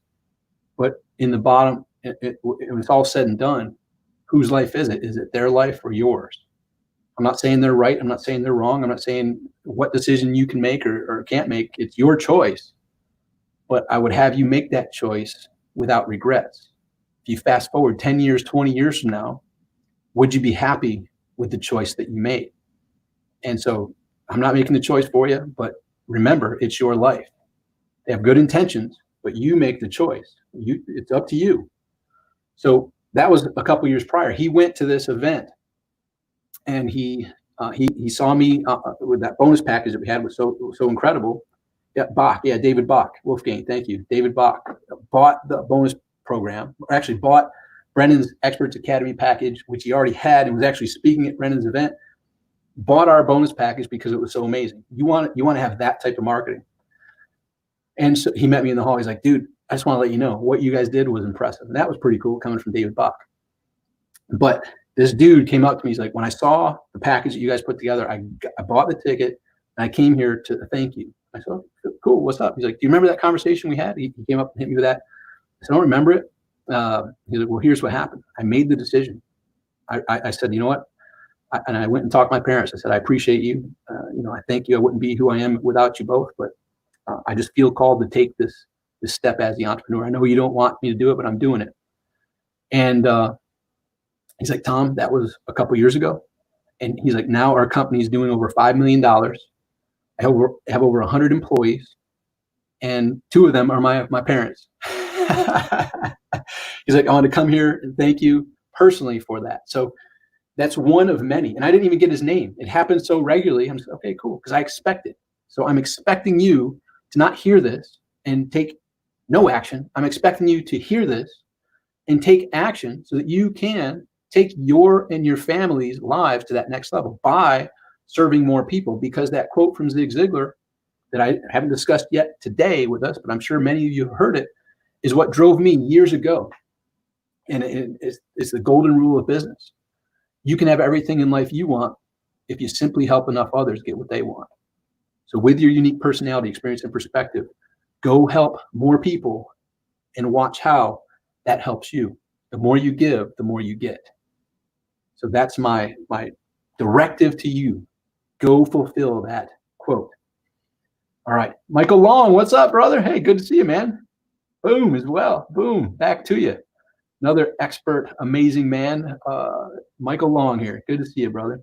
but in the bottom, when it's all said and done, whose life is it? Is it their life or yours?" I'm not saying they're right. I'm not saying they're wrong. I'm not saying what decision you can make or can't make. It's your choice. But I would have you make that choice without regrets. If you fast forward 10 years, 20 years from now, would you be happy with the choice that you made? And so I'm not making the choice for you, but remember, it's your life. They have good intentions, but you make the choice. It's up to you. So that was a couple years prior. He went to this event, and he saw me with that bonus package that we had was so incredible. Yeah, Bach. Yeah, David Bach. Wolfgang, thank you. David Bach bought the bonus program, or actually bought Brennan's Experts Academy package, which he already had and was actually speaking at Brennan's event. Bought our bonus package because it was so amazing. You want to have that type of marketing. And so he met me in the hall. He's like, dude, I just want to let you know what you guys did was impressive. And that was pretty cool coming from David Bach. But this dude came up to me. He's like, when I saw the package that you guys put together, I bought the ticket and I came here to thank you. I said, oh, cool, what's up? He's like, do you remember that conversation we had? He came up and hit me with that. I said, I don't remember it. He's like, well, here's what happened. I made the decision. I said, you know what? And I went and talked to my parents. I said, I appreciate you. I thank you. I wouldn't be who I am without you both. But I just feel called to take this step as the entrepreneur. I know you don't want me to do it, but I'm doing it. And he's like, Tom, that was a couple years ago. And he's like, now our company's doing over $5 million. I have over 100 employees, and 2 of them are my parents. He's like, I want to come here and thank you personally for that. So that's one of many. And I didn't even get his name. It happens so regularly. I'm just, okay, cool, because I expect it. So I'm expecting you to not hear this and take no action. I'm expecting you to hear this and take action so that you can take your and your family's lives to that next level by serving more people. Because that quote from Zig Ziglar that I haven't discussed yet today with us, but I'm sure many of you have heard it, is what drove me years ago. And it's the golden rule of business. You can have everything in life you want if you simply help enough others get what they want. So with your unique personality, experience, and perspective, go help more people and watch how that helps you. The more you give, the more you get. So that's my directive to you. Go fulfill that quote. All right. Michael Long, what's up, brother? Hey, good to see you, man. Boom as well. Boom. Back to you. Another expert, amazing man. Michael Long here. Good to see you, brother.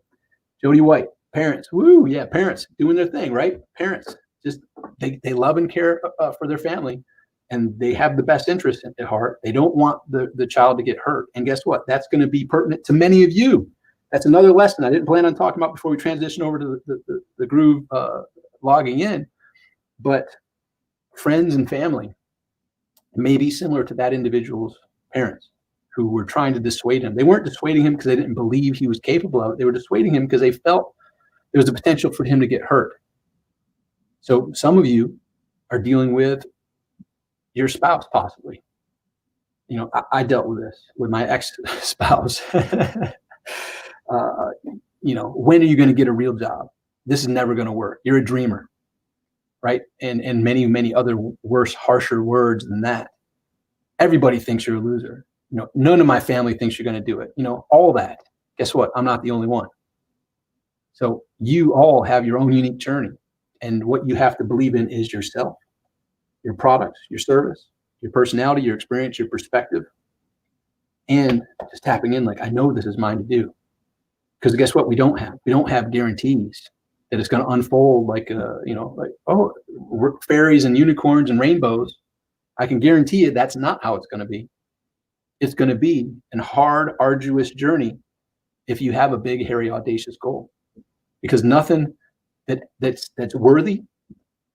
Jody White, parents. Woo, yeah, parents doing their thing, right? Parents, just they love and care for their family, and they have the best interest at heart. They don't want the child to get hurt. And guess what? That's going to be pertinent to many of you. That's another lesson I didn't plan on talking about before we transition over to the Groove logging in. But friends and family may be similar to that individual's parents who were trying to dissuade him. They weren't dissuading him because they didn't believe he was capable of it. They were dissuading him because they felt there was a potential for him to get hurt. So some of you are dealing with your spouse, possibly. I dealt with this with my ex-spouse. When are you going to get a real job? This is never going to work. You're a dreamer, right? And many, many other worse, harsher words than that. Everybody thinks you're a loser. None of my family thinks you're going to do it. All that. Guess what? I'm not the only one. So you all have your own unique journey. And what you have to believe in is yourself, your products, your service, your personality, your experience, your perspective. And just tapping in like, I know this is mine to do. Because guess what? We don't have guarantees that it's going to unfold like fairies and unicorns and rainbows. I can guarantee you that's not how it's going to be. It's going to be a hard, arduous journey if you have a big, hairy, audacious goal. Because nothing that's worthy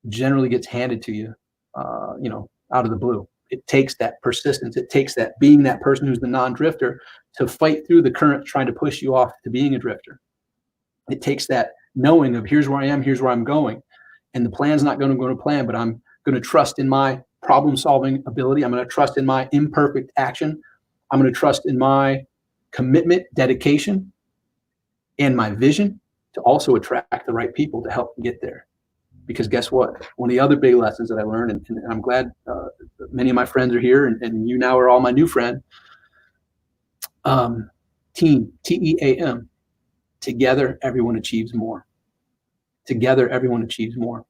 generally gets handed to you, out of the blue. It takes that persistence. It takes that being that person who's the non-drifter to fight through the current trying to push you off to being a drifter. It takes that knowing of here's where I am, here's where I'm going. And the plan's not going to go to plan, but I'm going to trust in my problem-solving ability. I'm going to trust in my imperfect action. I'm going to trust in my commitment, dedication, and my vision to also attract the right people to help get there. Because guess what? One of the other big lessons that I learned, and I'm glad many of my friends are here, and you now are all my new friend. Team, TEAM. Together, everyone achieves more. Together, everyone achieves more.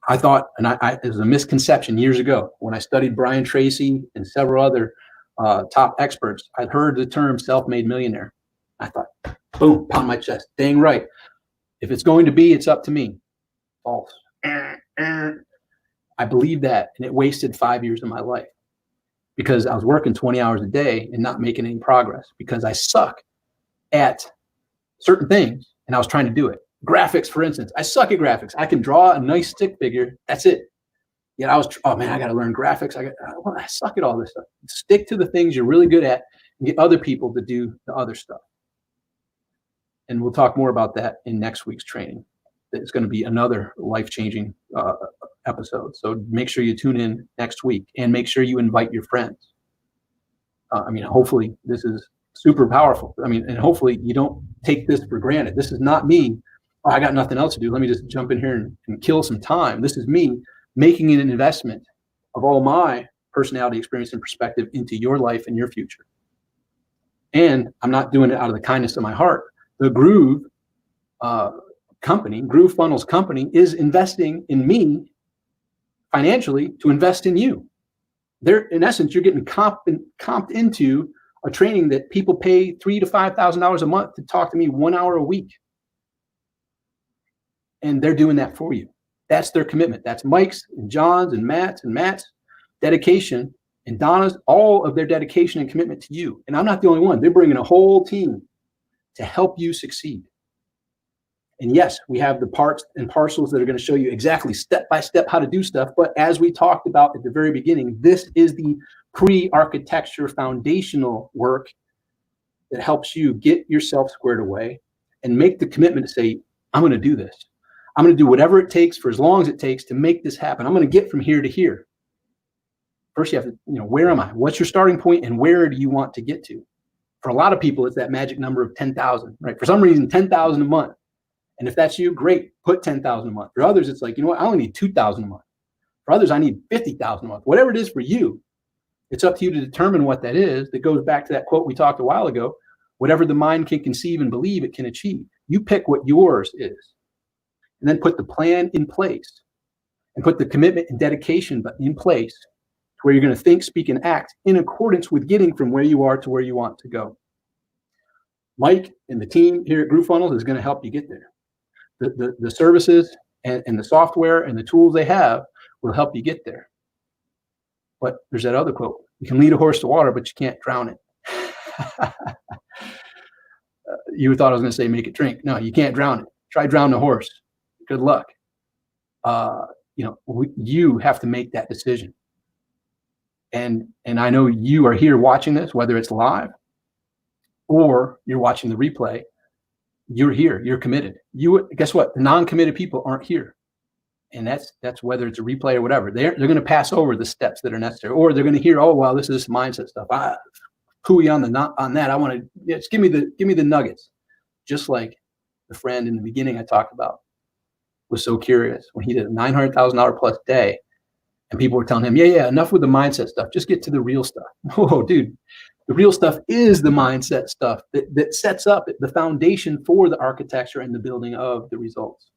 I thought, and it was a misconception years ago when I studied Brian Tracy and several other top experts. I'd heard the term self-made millionaire. I thought, boom, pound my chest. Dang right. If it's going to be, it's up to me. False. I believed that, and it wasted 5 years of my life because I was working 20 hours a day and not making any progress because I suck at certain things and I was trying to do it. Graphics, for instance, I suck at graphics. I can draw a nice stick figure. That's it. Yet I was, oh man, I got to learn graphics. I suck at all this stuff. Stick to the things you're really good at and get other people to do the other stuff. And we'll talk more about that in next week's training. It's going to be another life-changing episode. So make sure you tune in next week and make sure you invite your friends. Hopefully this is super powerful. And hopefully you don't take this for granted. This is not me. Oh, I got nothing else to do. Let me just jump in here and kill some time. This is me making an investment of all my personality, experience, and perspective into your life and your future. And I'm not doing it out of the kindness of my heart. The Groove company, GrooveFunnels company, is investing in me financially to invest in you. They're, in essence, you're getting comped into a training that people pay $3,000 to $5,000 a month to talk to me 1 hour a week. And they're doing that for you. That's their commitment. That's Mike's and John's and Matt's dedication and Donna's, all of their dedication and commitment to you. And I'm not the only one. They're bringing a whole team to help you succeed. And yes, we have the parts and parcels that are going to show you exactly step by step how to do stuff. But as we talked about at the very beginning, this is the pre-architecture foundational work that helps you get yourself squared away and make the commitment to say, I'm going to do this. I'm going to do whatever it takes for as long as it takes to make this happen. I'm going to get from here to here. First, you have to, where am I? What's your starting point and where do you want to get to? For a lot of people, it's that magic number of 10,000, right? For some reason, 10,000 a month. And if that's you, great, put 10,000 a month. For others, it's like, I only need 2,000 a month. For others, I need 50,000 a month. Whatever it is for you, it's up to you to determine what that is. That goes back to that quote we talked a while ago. Whatever the mind can conceive and believe, it can achieve. You pick what yours is. And then put the plan in place and put the commitment and dedication in place to where you're going to think, speak, and act in accordance with getting from where you are to where you want to go. Mike and the team here at GrooveFunnels is going to help you get there. The services and the software and the tools they have will help you get there. But there's that other quote. You can lead a horse to water, but you can't drown it. You thought I was going to say make it drink. No, you can't drown it. Try drown the horse. Good luck. You have to make that decision. And I know you are here watching this, whether it's live or you're watching the replay. You're here. You're committed. Guess what? The non-committed people aren't here, and that's whether it's a replay or whatever. They're going to pass over the steps that are necessary, or they're going to hear, oh well, this is mindset stuff. Pooey on that. I want to just give me the nuggets. Just like the friend in the beginning I talked about was so curious when he did a $900,000 plus day, and people were telling him, yeah, enough with the mindset stuff. Just get to the real stuff. Whoa, dude. The real stuff is the mindset stuff that sets up the foundation for the architecture and the building of the results.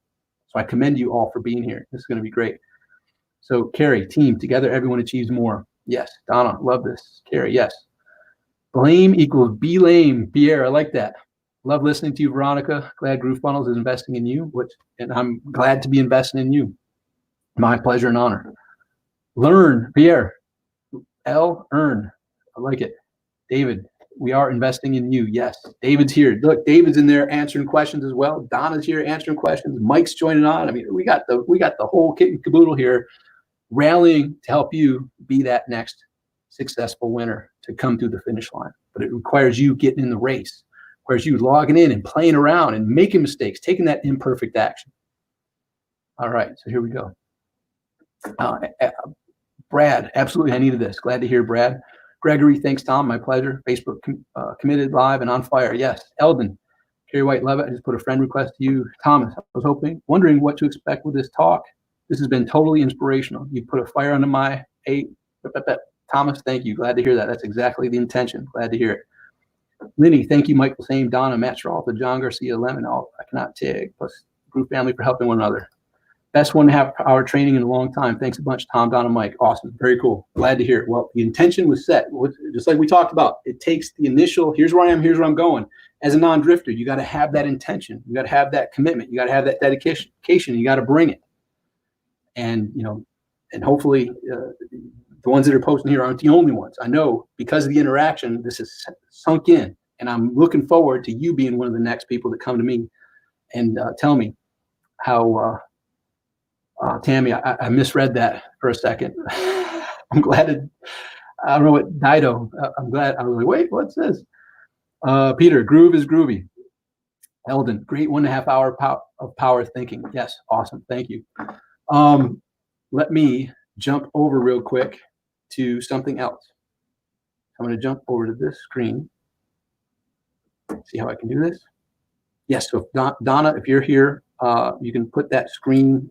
So I commend you all for being here. This is going to be great. So Carrie, team, together everyone achieves more. Yes. Donna, love this. Carrie, yes. Blame equals be lame. Pierre, I like that. Love listening to you, Veronica. Glad GrooveFunnels is investing in you, and I'm glad to be investing in you. My pleasure and honor. Learn, Pierre. Earn. I like it. David, we are investing in you. Yes. David's here. Look, David's in there answering questions as well. Donna's here answering questions. Mike's joining on. We got the whole kit and caboodle here, rallying to help you be that next successful winner to come through the finish line. But it requires you getting in the race. It requires you logging in and playing around and making mistakes, taking that imperfect action. All right, so here we go. Brad, absolutely, I needed this. Glad to hear, Brad. Gregory, thanks, Tom. My pleasure. Facebook committed, live, and on fire. Yes. Eldon, Kerry White, love it. I just put a friend request to you. Thomas, I was wondering what to expect with this talk. This has been totally inspirational. You put a fire under my Thomas, thank you. Glad to hear that. That's exactly the intention. Glad to hear it. Linny, thank you, Michael Same, Donna, Matt Stralta, John Garcia, Lemon, I cannot tag, plus Group Family for helping one another. Best 1.5 hour training in a long time. Thanks a bunch, Tom, Donna, Mike. Awesome. Very cool. Glad to hear it. Well, the intention was set. Just like we talked about, it takes the initial, here's where I am, here's where I'm going. As a non-drifter, you got to have that intention. You got to have that commitment. You got to have that dedication. You got to bring it. And, and hopefully the ones that are posting here aren't the only ones. I know because of the interaction, this is sunk in, and I'm looking forward to you being one of the next people that come to me and tell me how, Tammy, I misread that for a second. I'm glad I don't know what Dido. I'm glad. I was like, wait, what's this? Peter, groove is groovy. Eldon, great 1.5 hour of power thinking. Yes, awesome. Thank you. Let me jump over real quick to something else. I'm going to jump over to this screen. See how I can do this? Yes. So Donna, if you're here, you can put that screen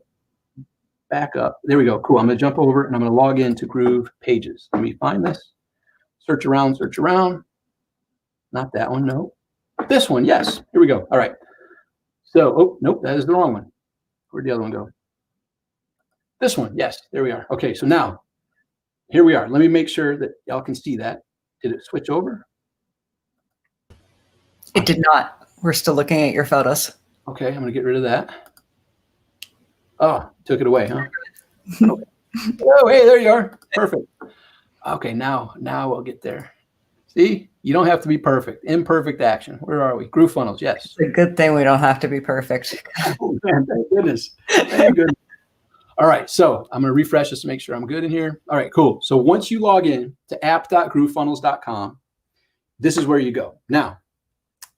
back up. There we go. Cool. I'm going to jump over and I'm going to log into Groove Pages. Let me find this. Search around, search around. Not that one. No. This one. Yes. Here we go. All right. So, oh, nope, that is the wrong one. Where'd the other one go? This one. Yes. There we are. Okay. So now, here we are. Let me make sure that y'all can see that. Did it switch over? It did not. We're still looking at your photos. Okay. I'm going to get rid of that. Oh, took it away, huh? Okay. Oh, hey, there you are. Perfect. Okay. Now we'll get there. See, you don't have to be perfect. Imperfect action. Where are we? GrooveFunnels. Yes. It's a good thing we don't have to be perfect. Oh, man, thank goodness. Thank goodness. All right. So I'm going to refresh this to make sure I'm good in here. All right, cool. So once you log in to app.groovefunnels.com, this is where you go. Now,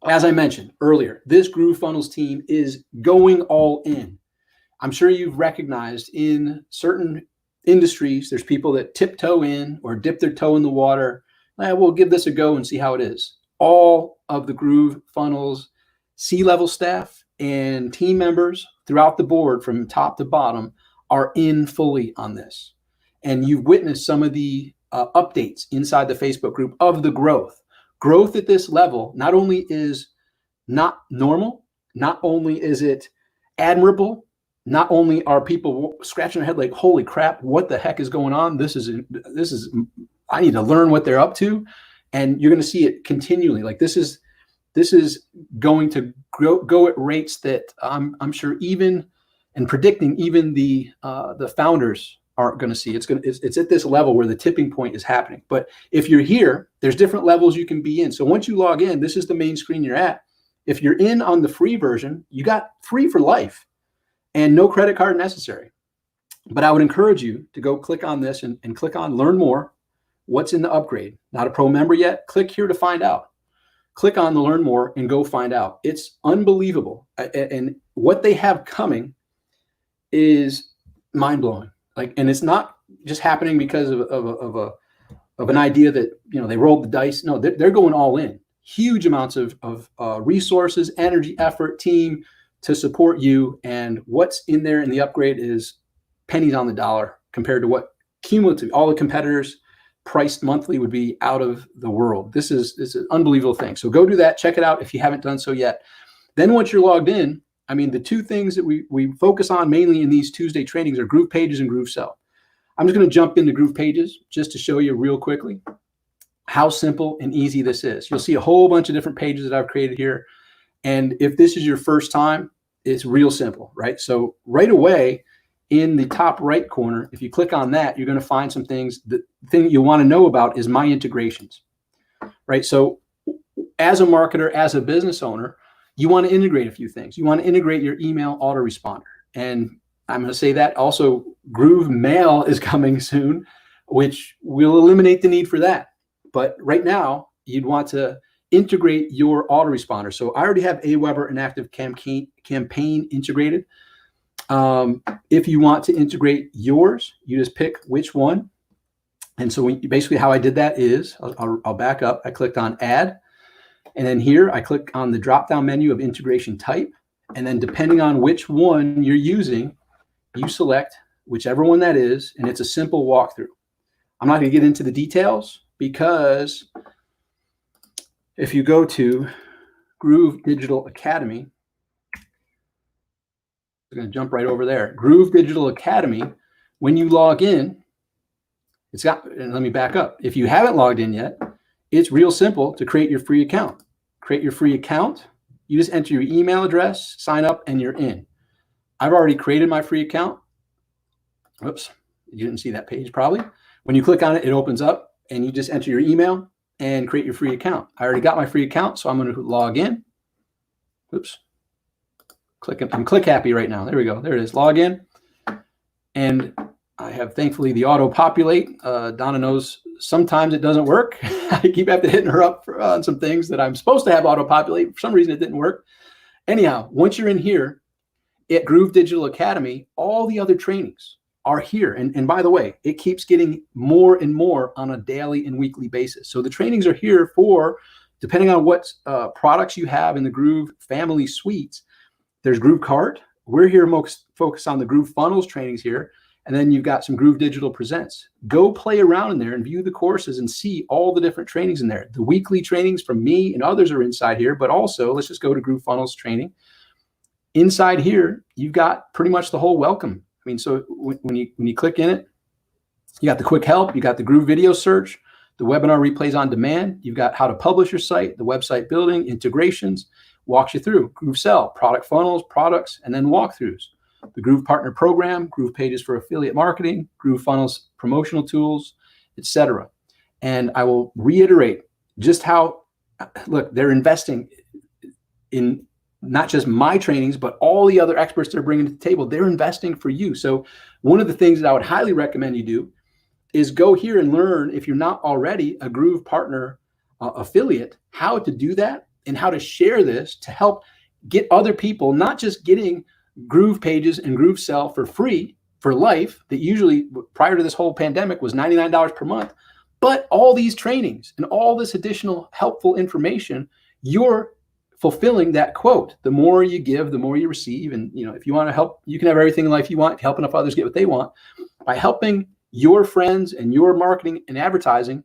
as I mentioned earlier, this GrooveFunnels team is going all in. I'm sure you've recognized in certain industries, there's people that tiptoe in or dip their toe in the water. We'll give this a go and see how it is. All of the GrooveFunnels C-level staff and team members throughout the board from top to bottom are in fully on this. And you've witnessed some of the updates inside the Facebook group of the growth. Growth at this level not only is not normal, not only is it admirable, not only are people scratching their head like, holy crap, what the heck is going on? This is I need to learn what they're up to. And you're going to see it continually. Like this is going to go at rates that I'm sure even and predicting even the founders aren't going to see. It's at this level where the tipping point is happening. But if you're here, there's different levels you can be in. So once you log in, this is the main screen you're at. If you're in on the free version, you got free for life and no credit card necessary. But I would encourage you to go click on this and click on Learn More. What's in the upgrade? Not a pro member yet? Click here to find out. Click on the Learn More and go find out. It's unbelievable. And what they have coming is mind-blowing. And it's not just happening because of an idea that they rolled the dice. No, they're going all in. Huge amounts of resources, energy, effort, team to support you. And what's in there in the upgrade is pennies on the dollar compared to what cumulative all the competitors priced monthly would be out of the world. This is an unbelievable thing. So go do that. Check it out if you haven't done so yet. Then once you're logged in, the two things that we focus on mainly in these Tuesday trainings are Groove Pages and Groove Sell. I'm just going to jump into Groove Pages just to show you real quickly how simple and easy this is. You'll see a whole bunch of different pages that I've created here. And if this is your first time, it's real simple, right? So right away in the top right corner, if you click on that, you're going to find some things. The thing that you want to know about is my integrations, right? So as a marketer, as a business owner, you want to integrate a few things. You want to integrate your email autoresponder. And I'm going to say that also Groove Mail is coming soon, which will eliminate the need for that. But right now, you'd want to integrate your autoresponder. So I already have Aweber and Active Campaign integrated. If you want to integrate yours, you just pick which one. And so basically how I did that is, I'll back up. I clicked on Add. And then here I click on the drop-down menu of integration type. And then depending on which one you're using, you select whichever one that is. And it's a simple walkthrough. I'm not going to get into the details because if you go to Groove Digital Academy, we're going to jump right over there. Groove Digital Academy, when you log in, it's got, and let me back up. If you haven't logged in yet, it's real simple to create your free account. Create your free account. You just enter your email address, sign up, and you're in. I've already created my free account. Oops, you didn't see that page probably. When you click on it, it opens up and you just enter your email and create your free account. I already got my free account, so I'm going to log in. Oops. I'm click happy right now. There we go. There it is. Log in. And I have thankfully the auto populate. Donna knows sometimes it doesn't work. I keep having to hitting her up on some things that I'm supposed to have auto populate. For some reason, it didn't work. Anyhow, once you're in here at Groove Digital Academy, all the other trainings are here. And by the way, it keeps getting more and more on a daily and weekly basis. So the trainings are here for, depending on what products you have in the Groove family suites. There's Groove Cart. We're here focused on the GrooveFunnels trainings here. And then you've got some Groove Digital Presents. Go play around in there and view the courses and see all the different trainings in there. The weekly trainings from me and others are inside here, but also let's just go to GrooveFunnels training. Inside here, you've got pretty much the whole welcome. I mean, so when you click in it, you got the quick help, you got the Groove video search, the webinar replays on demand, you've got how to publish your site, the website building, integrations, walks you through Groove Sell, product funnels, products, and then walkthroughs. The Groove Partner Program, Groove Pages for affiliate marketing, GrooveFunnels promotional tools, etc. And I will reiterate just how, look, they're investing in not just my trainings, but all the other experts they're bringing to the table. They're investing for you. So one of the things that I would highly recommend you do is go here and learn, if you're not already a Groove Partner affiliate, how to do that and how to share this to help get other people not just getting Groove Pages and Groove Sell for free for life that usually prior to this whole pandemic was $99 per month, but all these trainings and all this additional helpful information, you're fulfilling that quote. The more you give, the more you receive. And if you want to help, you can have everything in life you want, help enough others get what they want. By helping your friends and your marketing and advertising,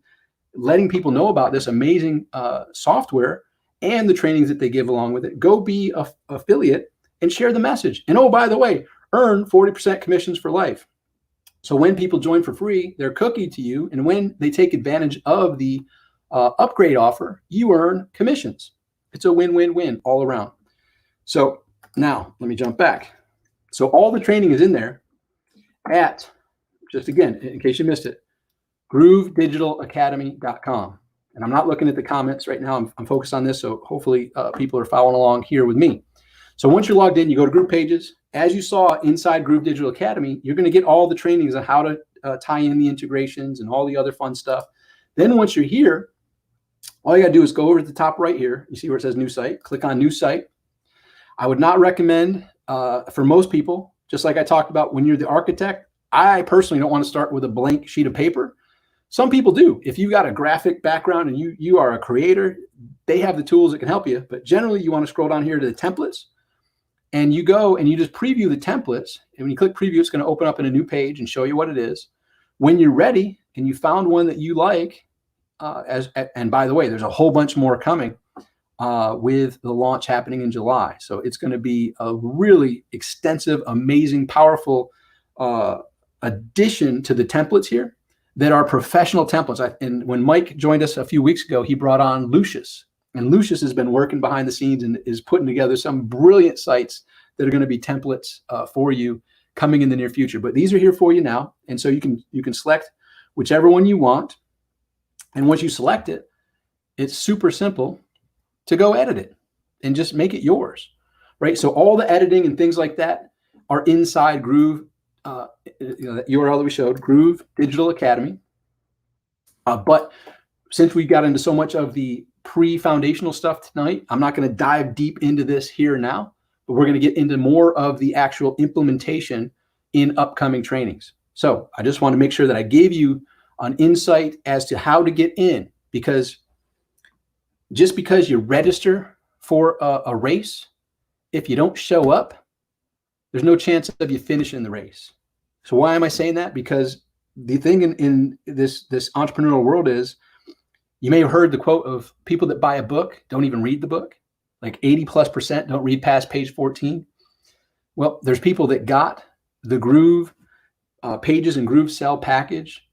letting people know about this amazing software and the trainings that they give along with it, go be an affiliate and share the message. And oh, by the way, earn 40% commissions for life. So when people join for free, they're cookie to you. And when they take advantage of the upgrade offer, you earn commissions. It's a win-win-win all around. So now let me jump back. So all the training is in there at, just again, in case you missed it, GrooveDigitalAcademy.com. And I'm not looking at the comments right now. I'm focused on this. So hopefully people are following along here with me. So once you're logged in, you go to Group Pages. As you saw inside Groove Digital Academy, you're going to get all the trainings on how to tie in the integrations and all the other fun stuff. Then once you're here, all you got to do is go over to the top right here. You see where it says New Site. Click on New Site. I would not recommend for most people, just like I talked about when you're the architect, I personally don't want to start with a blank sheet of paper. Some people do. If you've got a graphic background and you are a creator, they have the tools that can help you. But generally, you want to scroll down here to the templates. And you go and you just preview the templates. And when you click preview, it's going to open up in a new page and show you what it is. When you're ready and you found one that you like, and by the way, there's a whole bunch more coming with the launch happening in July. So it's going to be a really extensive, amazing, powerful addition to the templates here that are professional templates. And when Mike joined us a few weeks ago, he brought on Lucius. And Lucius has been working behind the scenes and is putting together some brilliant sites that are going to be templates for you coming in the near future. But these are here for you now. And so you can select whichever one you want. And once you select it, it's super simple to go edit it and just make it yours, right? So all the editing and things like that are inside Groove, that URL that we showed, Groove Digital Academy. But since we got into so much of the pre-foundational stuff tonight, I'm not going to dive deep into this here now, but we're going to get into more of the actual implementation in upcoming trainings. So I just want to make sure that I gave you an insight as to how to get in, because just because you register for a race, if you don't show up, there's no chance of you finishing the race. So why am I saying that? Because the thing in this entrepreneurial world is, you may have heard the quote of people that buy a book don't even read the book. Like 80+% don't read past page 14. Well, there's people that got the Groove Pages and Groove Sell package,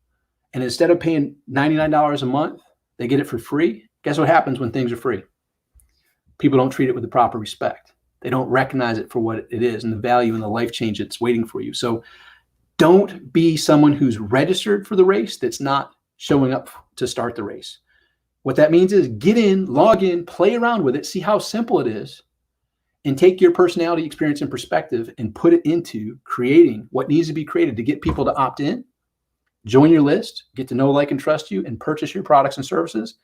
and instead of paying $99 a month, they get it for free. Guess what happens when things are free? People don't treat it with the proper respect. They don't recognize it for what it is and the value and the life change that's waiting for you. So Don't be someone who's registered for the race that's not showing up to start the race. What that means is get in, log in, play around with it, see how simple it is, and take your personality, experience, and perspective and put it into creating what needs to be created to get people to opt in, join your list, get to know, like, and trust you, and purchase your products and services,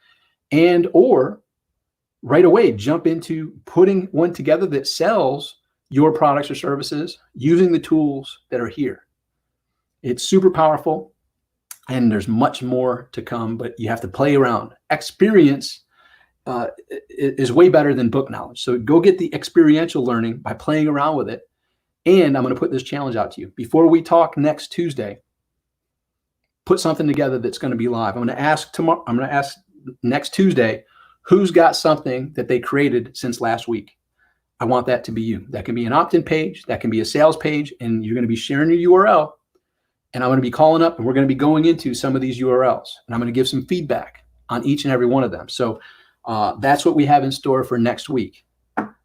and or right away jump into putting one together that sells your products or services using the tools that are here. It's super powerful, and there's much more to come, but you have to play around. Experience is way better than book knowledge. So go get the experiential learning by playing around with it. And I'm going to put this challenge out to you. Before we talk next Tuesday, put something together that's going to be live. I'm going to ask next Tuesday, who's got something that they created since last week? I want that to be you. That can be an opt-in page. That can be a sales page. And you're going to be sharing your URL. And I'm going to be calling up, and we're going to be going into some of these URLs. And I'm going to give some feedback on each and every one of them. So that's what we have in store for next week.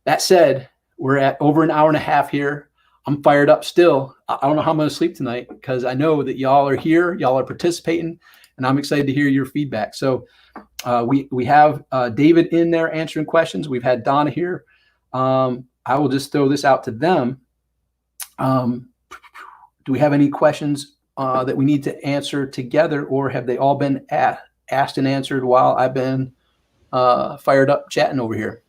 That said, we're at over an hour and a half here. I'm fired up still. I don't know how I'm going to sleep tonight because I know that y'all are here, y'all are participating, and I'm excited to hear your feedback. So we have David in there answering questions. We've had Donna here. I will just throw this out to them. Do we have any questions that we need to answer together, or have they all been asked and answered while I've been fired up chatting over here?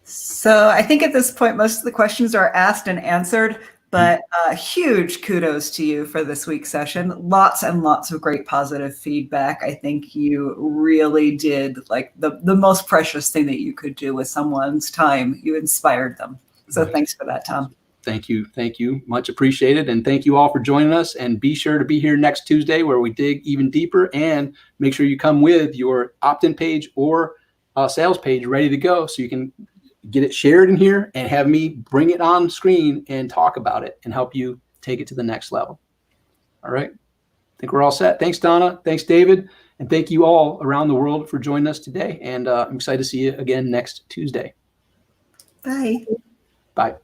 So I think at this point, most of the questions are asked and answered, but huge kudos to you for this week's session. Lots and lots of great positive feedback. I think you really did like the most precious thing that you could do with someone's time. You inspired them. So thanks for that, Tom. Thank you. Thank you. Much appreciated. And thank you all for joining us. And be sure to be here next Tuesday where we dig even deeper, and make sure you come with your opt-in page or sales page ready to go so you can get it shared in here and have me bring it on screen and talk about it and help you take it to the next level. All right. I think we're all set. Thanks, Donna. Thanks, David. And thank you all around the world for joining us today. And I'm excited to see you again next Tuesday. Bye. Bye.